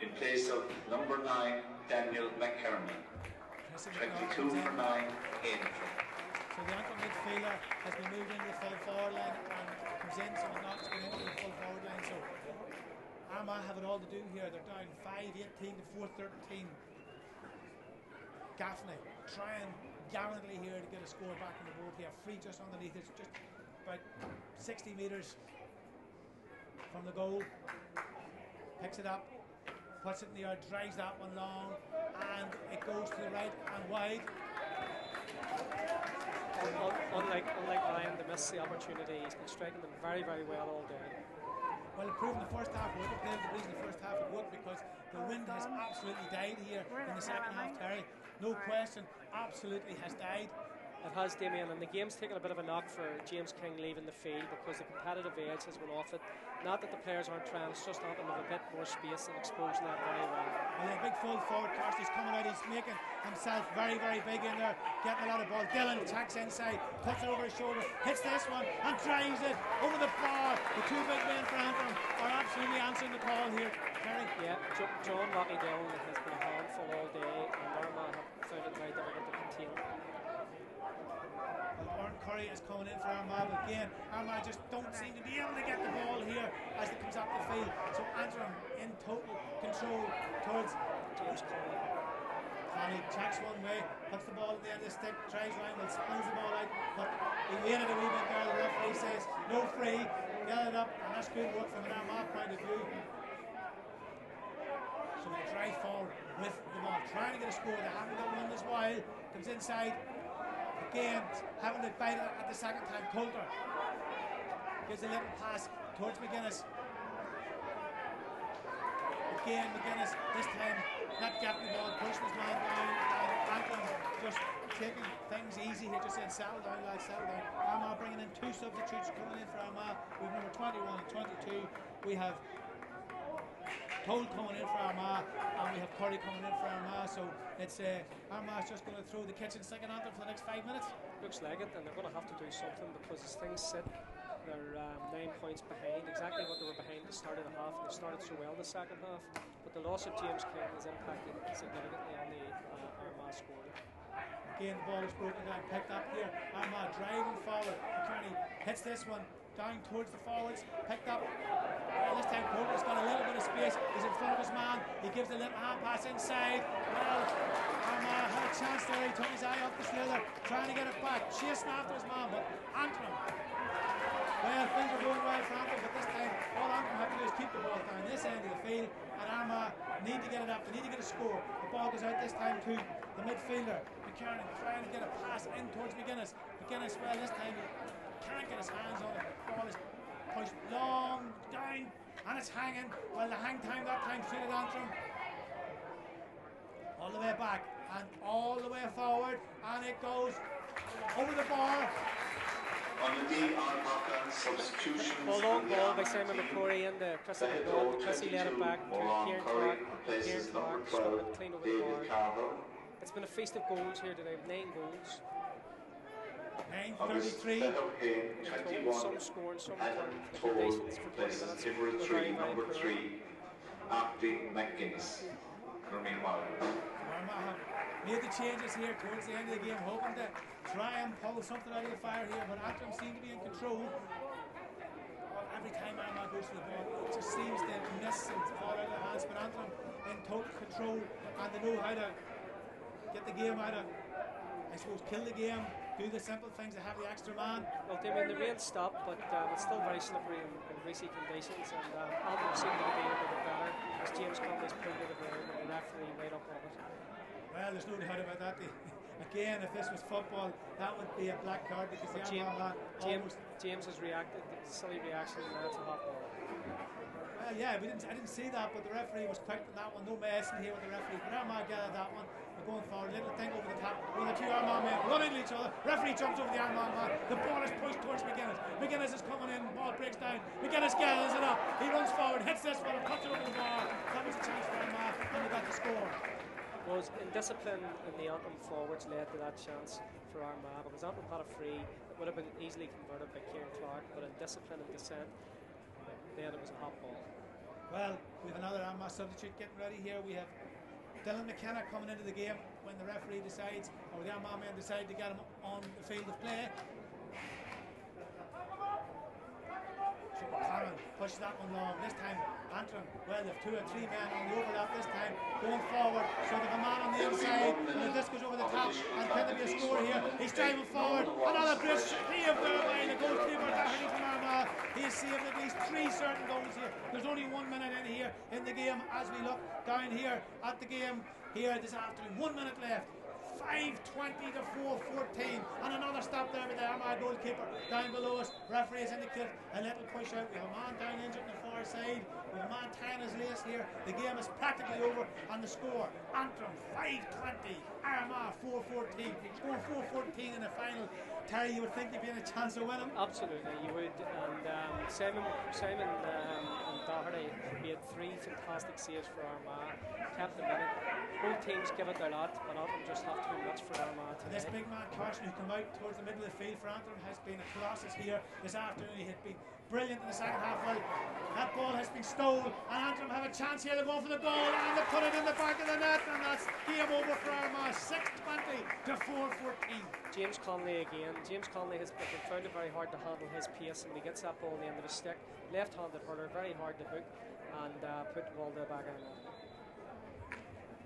in place of number 9, Daniel McKernan. 22 for 9, Antrim. So the Antrim midfielder has been moved into the full forward line and comes in, so McNaughton's going into the full forward line. So Armagh have it all to do here. They're down 5-18 to 4-13. Gaffney trying gallantly here to get a score back on the board here. Free just underneath it, just about 60 metres from the goal. Picks it up, puts it in the air, drives that one long, and it goes to the right and wide. Unlike Ryan, they missed the opportunity. He's been striking them very, very well all day. Well, it proved in the first half worked. The reason the first half it worked because the wind has absolutely died here in the second half, Terry. No question, absolutely has died. It has, Damien, and the game's taken a bit of a knock for James King leaving the field because the competitive edge has been off it. Not that the players aren't trying, it's just not them with a bit more space and exposing that very well. Well, a big full forward, Carsty's coming out, he's making himself very, very big in there, getting a lot of ball. Dylan checks inside, puts it over his shoulder, hits this one and drives it over the bar. The two big men for Antrim are absolutely answering the call here, Terry. Yeah, John Rocky Dillon has been a handful all day, and Armagh have found it very difficult to contain. Curry is coming in for Armagh, but again, Armagh just don't seem to be able to get the ball here as it comes up the field. So Antrim in total control towards James Conley. Conley checks one way, puts the ball at the end of the stick, tries Ryan, spills the ball out, but he waited a wee bit there. The referee says no free, get it up, and that's good work from an Armagh point of view. So they drive forward with the ball, trying to get a score. They haven't got one this while. Comes inside. Again, having to bite it at the second time. Coulter gives a little pass towards McGuinness. Again, McGuinness this time not getting the ball, pushing his man down, and Antrim just taking things easy here, just saying settle down, lads, settle down. Armagh bringing in two substitutes coming in for Armagh. We have number 21 and 22. We have Toll coming in for Armagh, and we have Curry coming in for Armagh, so it's Armagh's just going to throw the kitchen sink on Antrim for the next 5 minutes. Looks like it, and they're going to have to do something because as things sit, they're 9 points behind, exactly what they were behind at the start of the half. They started so well the second half, but the loss of James King has impacted significantly on the Armagh scoring. Again, the ball is broken down, picked up here. Armagh driving forward. McKerney hits this one down towards the forwards, picked up. This time Coulter's got a little bit of space. He's in front of his man. He gives a little hand pass inside. Well, Armagh had a chance there. He took his eye off the shoulder, trying to get it back, chasing after his man, but Antrim. Well, things are going well for Antrim, but this time all Antrim have to do is keep the ball down this end of the field, and Armagh need to get it up. They need to get a score. The ball goes out this time to the midfielder. McKernan trying to get a pass in towards McGuinness. McGuinness, well, this time he can't get his hands on it. The ball is pushed long down, and it's hanging. Well, the hang time that time suited Antrim. All the way back and all the way forward, and it goes over the bar. On the D, Armagh substitutions. Well, long ball by Simon McCrory and Chrissy McDonald. Chrissy led it back to Kieran Clark. Kieran Clark struck it clean over the bar. It's been a feast of goals here today, 9 goals. 9:33. Some scoring, some returning. The conditions for 20 minutes were very, very poor. Armagh McGuinness. Armagh have made the changes here towards the end of the game, hoping to try and pull something out of the fire here, but Antrim seem to be in control. Every time Armagh goes for the ball, it just seems to miss and fall out of their hands, but Antrim in total control, and they know how to get the game out of, I suppose, kill the game, do the simple things, they have the extra man. Well, Damien, the rain stopped, but it's still very slippery in greasy conditions, and Antrim seem to be a bit better as James Conley's pulled to the ground and the referee right up on it. Well, there's no doubt about that. Again, if this was football, that would be a black card because the James has reacted, silly reaction, and that's a hot ball. Well, yeah, I didn't see that, but the referee was quick with that one. No messing here with the referee. But Armagh gathered that one. They're going forward, little thing over the top. When the two Armagh men run into each other, referee jumps over the Armagh man. The ball is pushed towards McGuinness. McGuinness is coming in, ball breaks down. McGuinness gathers it up. He runs forward, hits this one, and cuts it over the bar. That was a chance for Armagh, and they got the score. Was indiscipline in the Antrim forwards led to that chance for Armagh, because Antrim had a free that would have been easily converted by Kieran Clark, but indiscipline and dissent, then it was a hot ball. Well, we have another Armagh substitute getting ready here. We have Dylan McKenna coming into the game when the referee decides, or the Armagh men decide to get him on the field of play. So Karen pushes that one long. This time Antrim, well, they have 2 or 3 men on the overlap this time, going forward. So they have a man on the inside, and if this goes over the top, and can there be a score here? He's driving forward. Another great save there by the goalkeeper, Doherty from Armagh. He has saved at least 3 certain goals here. There's only 1 minute in here in the game as we look down here at the game here this afternoon. 1 minute left. 5:20 to 4:14, and another stop there with the Armagh goalkeeper down below us. Referee has indicated a little push out. We have a man down injured on the far side. We have a man tying his lace here. The game is practically over, and the score: Antrim 5:20, Armagh 4:14. Score 4:14 in the final. Terry, you would think you'd be in a chance of winning. Absolutely, you would. And Simon and Doherty made 3 fantastic saves for Armagh. Kept them in it. Both teams give it their lot, but Antrim just have too much for Armagh today. This big man Carson, who's come out towards the middle of the field for Antrim, has been a colossus here this afternoon. He had been brilliant in the second half. Well, that ball has been stolen, and Antrim have a chance here to go for the goal, and they put it in the back of the net, and that's game over for Armagh. 6:20 to 4:14. James Conley again. James Conley has found it very hard to handle his pace, and when he gets that ball on the end of his stick, left-handed hurler, very hard to hook, and put the ball to the back of the net.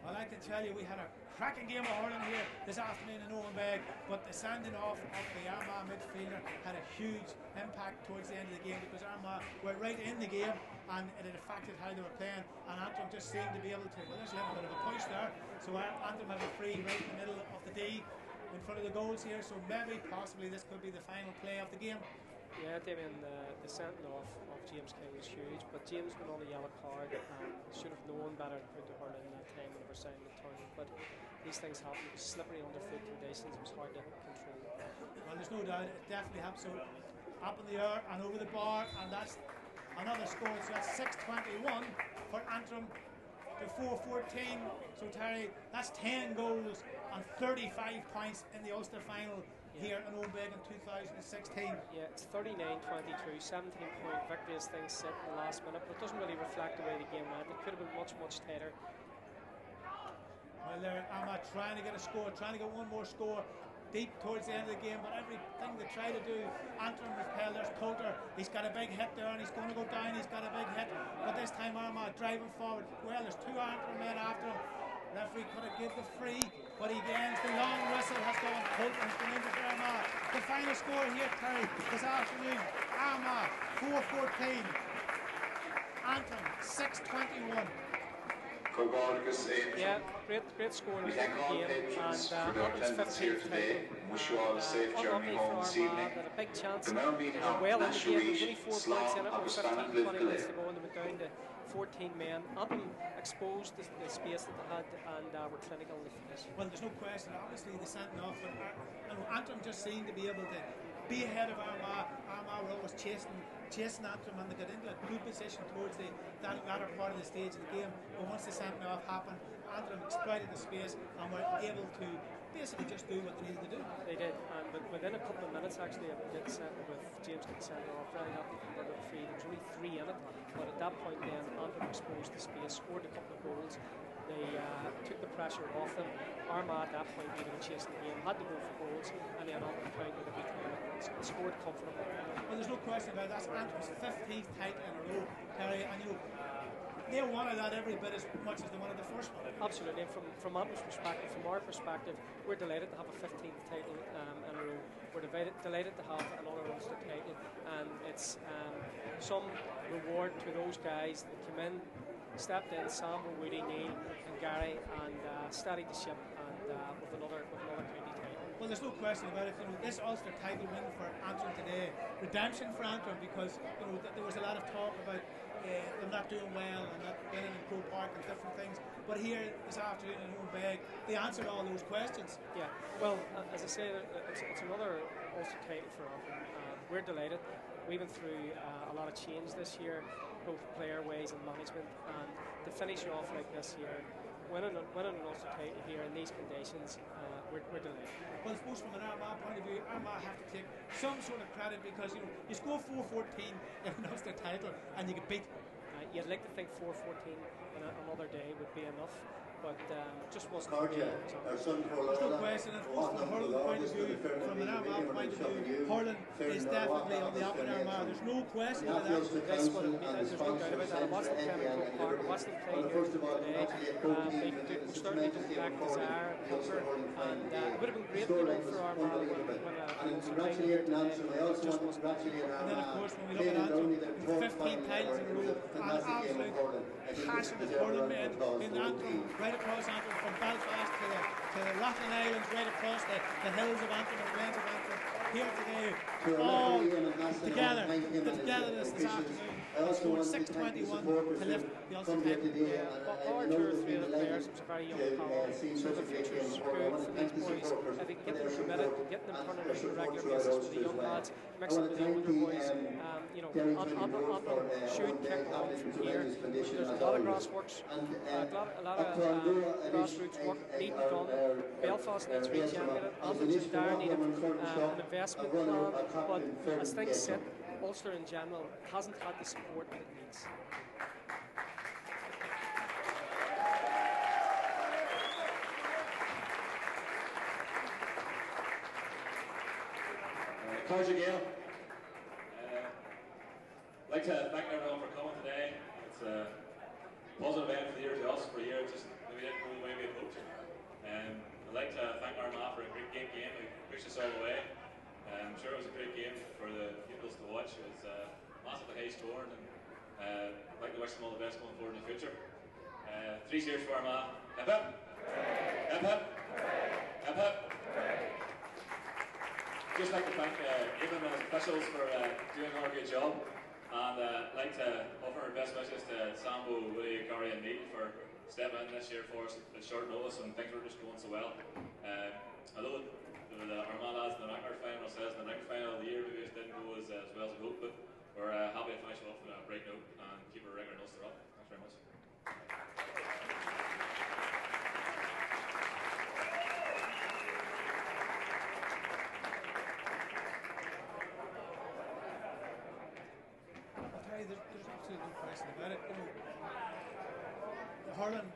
I'd like to tell you we had a cracking game of hurling here this afternoon in Owenbeg, but the sending off of the Armagh midfielder had a huge impact towards the end of the game, because Armagh were right in the game and it had affected how they were playing, and Antrim just seemed to be able to, well, there's a little bit of a push there, so Antrim have a free right in the middle of the D in front of the goals here, so maybe possibly this could be the final play of the game. Yeah, Damien, the sending off of James King was huge, but James went on a yellow card and should have known better how to hurl in that time whenever signing the tournament. But these things happen. It was slippery underfoot conditions. It was hard to control. Well, there's no doubt it definitely happened. So up in the air and over the bar, and that's another score. So that's 6:21 for Antrim to 4:14. So Terry, that's 10 goals and 35 points in the Ulster final. Here in Owenbeg in 2016. Yeah, it's 39-22, 17-point victory as things sit in the last minute, but it doesn't really reflect the way the game went. It could have been much, much tighter. Well, they're trying to get a score, trying to get one more score deep towards the end of the game, but everything they try to do, Antrim repel. There's Coulter, he's got a big hit there and he's going to go down, he's got a big hit, but this time Armagh driving forward. Well, there's 2 Antrim men after him. Referee could have given the free, but again, the long whistle has gone. Coulter has been into Armagh. The final score here, Terry, this afternoon: Armagh 4:14, Antrim 6:21. Yeah, great score in the game, and Antrim's 15th today. Wish you all a safe journey home this evening. Had a big chance. The Melbourne beat Well in the game, there's only 4 Slán points in it, agus with 15, Bannock 20 minutes to Liv go, and they went down to 14 men. Antrim exposed the space that they had and were clinical in the finish. Well, there's no question. Obviously, they sent off, but Antrim just seemed to be able to be ahead of Armagh. Armagh were always chasing Antrim, and they got into a good position towards that latter part of the stage of the game. But once the sending off happened, Antrim exploited the space and were able to basically just do what they needed to do. They did, but within a couple of minutes, actually, with James getting sent off, really happy to convert a free. There was only 3 in it, but at that point, then Antrim exposed the space, scored a couple of goals. They took the pressure off them. Armagh at that point, they were chasing the game, had to go for goals, and then Antrim countered every time and scored comfortably. Well, there's no question about that. That's Antrim's 15th title in a row, Terry, and they wanted that every bit as much as they wanted the first one. Absolutely. From Antrim's perspective, from our perspective, we're delighted to have a 15th title in a row. We're delighted to have another Ulster title, and it's some reward to those guys that came in, stepped in, Sam, Woody, Neil and Gary, and steadied the ship and with another county title. Well, there's no question about it. This Ulster title win for Antrim today, redemption for Antrim, because there was a lot of talk about them not doing well and not winning in Croke Park and different things. But here this afternoon in Owenbeg, they answered all those questions. Yeah. Well, as I say, it's another Ulster title for Antrim. We're delighted. We went through a lot of change this year, both player-wise and management, and to finish off like this here, winning an Ulster title here in these conditions, we're delighted. Well, I suppose from an Armagh point of view, Armagh have to take some sort of credit, because you score 4:14 in an Ulster title and you get beat. You'd like to think 4:14 on another day would be enough, but just wasn't Cardia, our son There's no question, and from the hurling point of view, from an Armagh point of view, hurling is definitely on the up in Armagh. There's no question about that. That's what it means. There's no doubt about that. I watched them play in Croke Park. I watched them play here today. They certainly don't lack desire and hunger, and it would have been great, you know, for Armagh when Ulster played here today. It just wasn't. And then, of course, when we look at Antrim, 15 titles in a row, and absolute passionate hurling men in Antrim, right across Antrim, from Belfast to the Rathlin Islands, right across the hills of Antrim and glens of Antrim, here today, all together, the togetherness this afternoon. They scored 6-21 to lift the Ulster title. Yeah, but one or two or three of the players, it was a very young panel, so the future's good for these boys. If we can get them committed, get them turning out on a regular basis with the young lads, mix it with the older boys, you know, Antrim should kick on from here. There's a lot of grassworks, a lot of grassroots work needing done. Belfast needs to be championed, Anthems and Dare need an investment plan, but as things sit, Ulster in general hasn't had the support that it needs. Cardia Gale. I'd like to thank everyone for coming today. It's a positive end for the year to us. For a year, just maybe didn't go the way we had hoped. I'd like to thank Armagh for a great game. We pushed us all the way. I'm sure it was a great game for the pupils to watch. It was massively high scoring, and I'd like to wish them all the best going forward in the future. 3 cheers for Armagh. Hip hip! Hip hip! Hip hip! Just like to thank Evan and his officials for doing another good job, and I'd like to offer our best wishes to Sambo, Willie, Gary and Neil for stepping in this year for us at short notice, and things were just going so well. Although the Armagh lads in the ranker final says in the ranker final of the year maybe it didn't go as well as we hoped, but we're happy to finish off on a break note and keep our record in Ulster up. Thanks very much. There's absolutely no question about it. You know, the hurling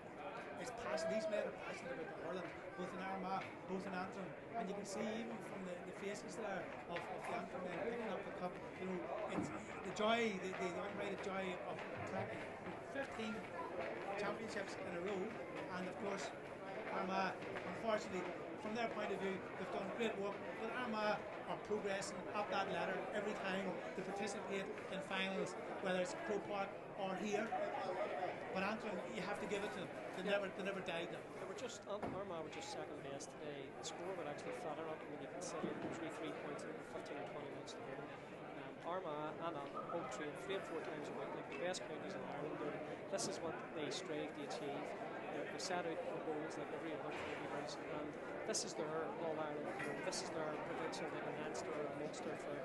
is passionate. These men are passionate about the hurling, both in Armagh, both in Antrim, and you can see even from the faces there of the Antrim men picking up the cup. You know, it's the joy, the unrated joy of cracking 15 championships in a row, and of course Armagh, unfortunately, from their point of view, they've done great work, but Armagh are progressing up that ladder every time they participate in finals, whether it's Croke Park or here. But Antrim, you have to give it to them. They never died them. They were just, Armagh were just second best today. The score would actually flatter up when you consider 3 points in 15 or 20 minutes to go. Armagh and Antrim both train 3 and 4 times a week, like the best counties in Ireland. This is what they strive to achieve. They set out for goals like every other county does, and this is their All-Ireland, this is their provincial, like an Ulster or Munster for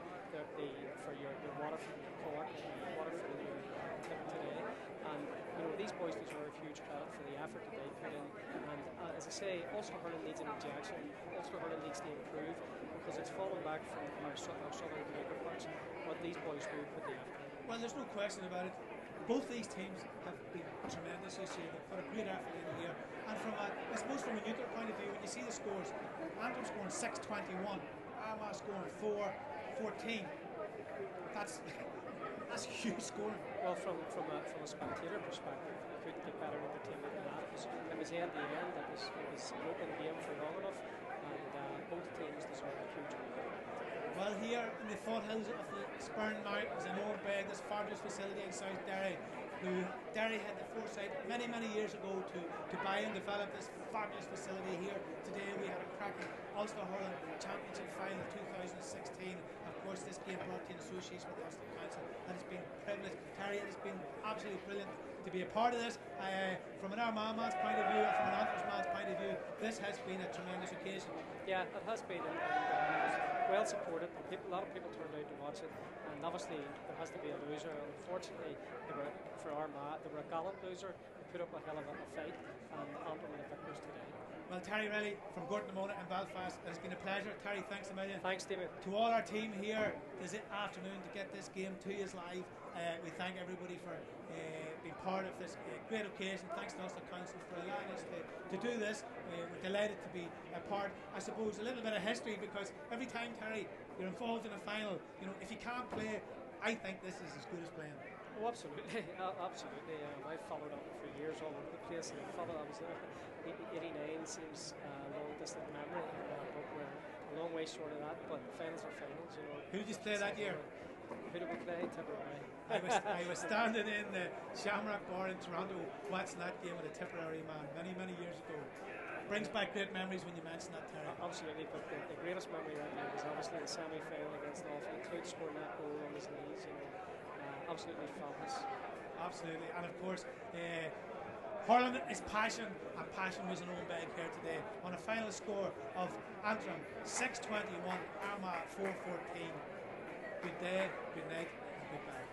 your Waterford, Cork, Waterford and your Clip today. And you know, these boys deserve huge credit for the effort that they put in. And as I say, Ulster hurling needs an injection. Ulster hurling needs to improve because it's fallen back from our southern counterparts. But these boys do put the effort in. Well, there's no question about it. Both these teams have been tremendous this year. They've put a great effort in here. And I suppose from a neutral point of view, when you see the scores, Antrim scoring 6-21, Armagh scoring 4-14. That's a huge score. Well, from a spectator perspective, you couldn't get better entertainment than that. It was end to end. It was an open game for long enough, and both teams deserve a huge win. Well, here in the foothills of the Spurn Mountains in Oldbeg, this fabulous facility in South Derry, Derry had the foresight many years ago to buy and develop this fabulous facility here. Today we had a cracking Ulster Hurling Championship final 2016. Of course, this game brought to you in association with the Ulster Council, and it's been a privilege. Terry, it has been absolutely brilliant to be a part of this. From an Armagh man's point of view and from an Antrim man's point of view, this has been a tremendous occasion. Yeah, it has been, and it was well supported. A lot of people turned out to watch it, and obviously there has to be a loser. Unfortunately, for Armagh, they were a gallant loser. They put up a hell of a fight, and Antrim were the victors today. Well, Terry Relly from Gorton Mona and Belfast, it has been a pleasure. Terry, thanks a million. Thanks, David. To all our team here this afternoon to get this game to you live, we thank everybody for being part of this great occasion. Thanks to Ulster Council for allowing us to to do this. We're delighted to be a part, I suppose, a little bit of history, because every time, Terry, you're involved in a final, you know, if you can't play, I think this is as good as playing. Oh, absolutely, absolutely. I followed up for years all over the place. I followed. I was 89 seems a long distant memory, but we're a long way short of that. But finals are finals, you know. Who did you play that year? Who did we play? Tipperary. I was standing in the Shamrock Bar in Toronto watching that game with a Tipperary man many years ago. Brings back great memories when you mention that, Terry. Absolutely, but the greatest memory that year was obviously the semi-final against Ulster. Cloud scoring that goal on his knees, you know. Absolutely fabulous. Absolutely, and of course, hurling is passion, and passion was an own bag here today on a final score of Antrim 6-21, Armagh 4-14. Good day, good night, and goodbye.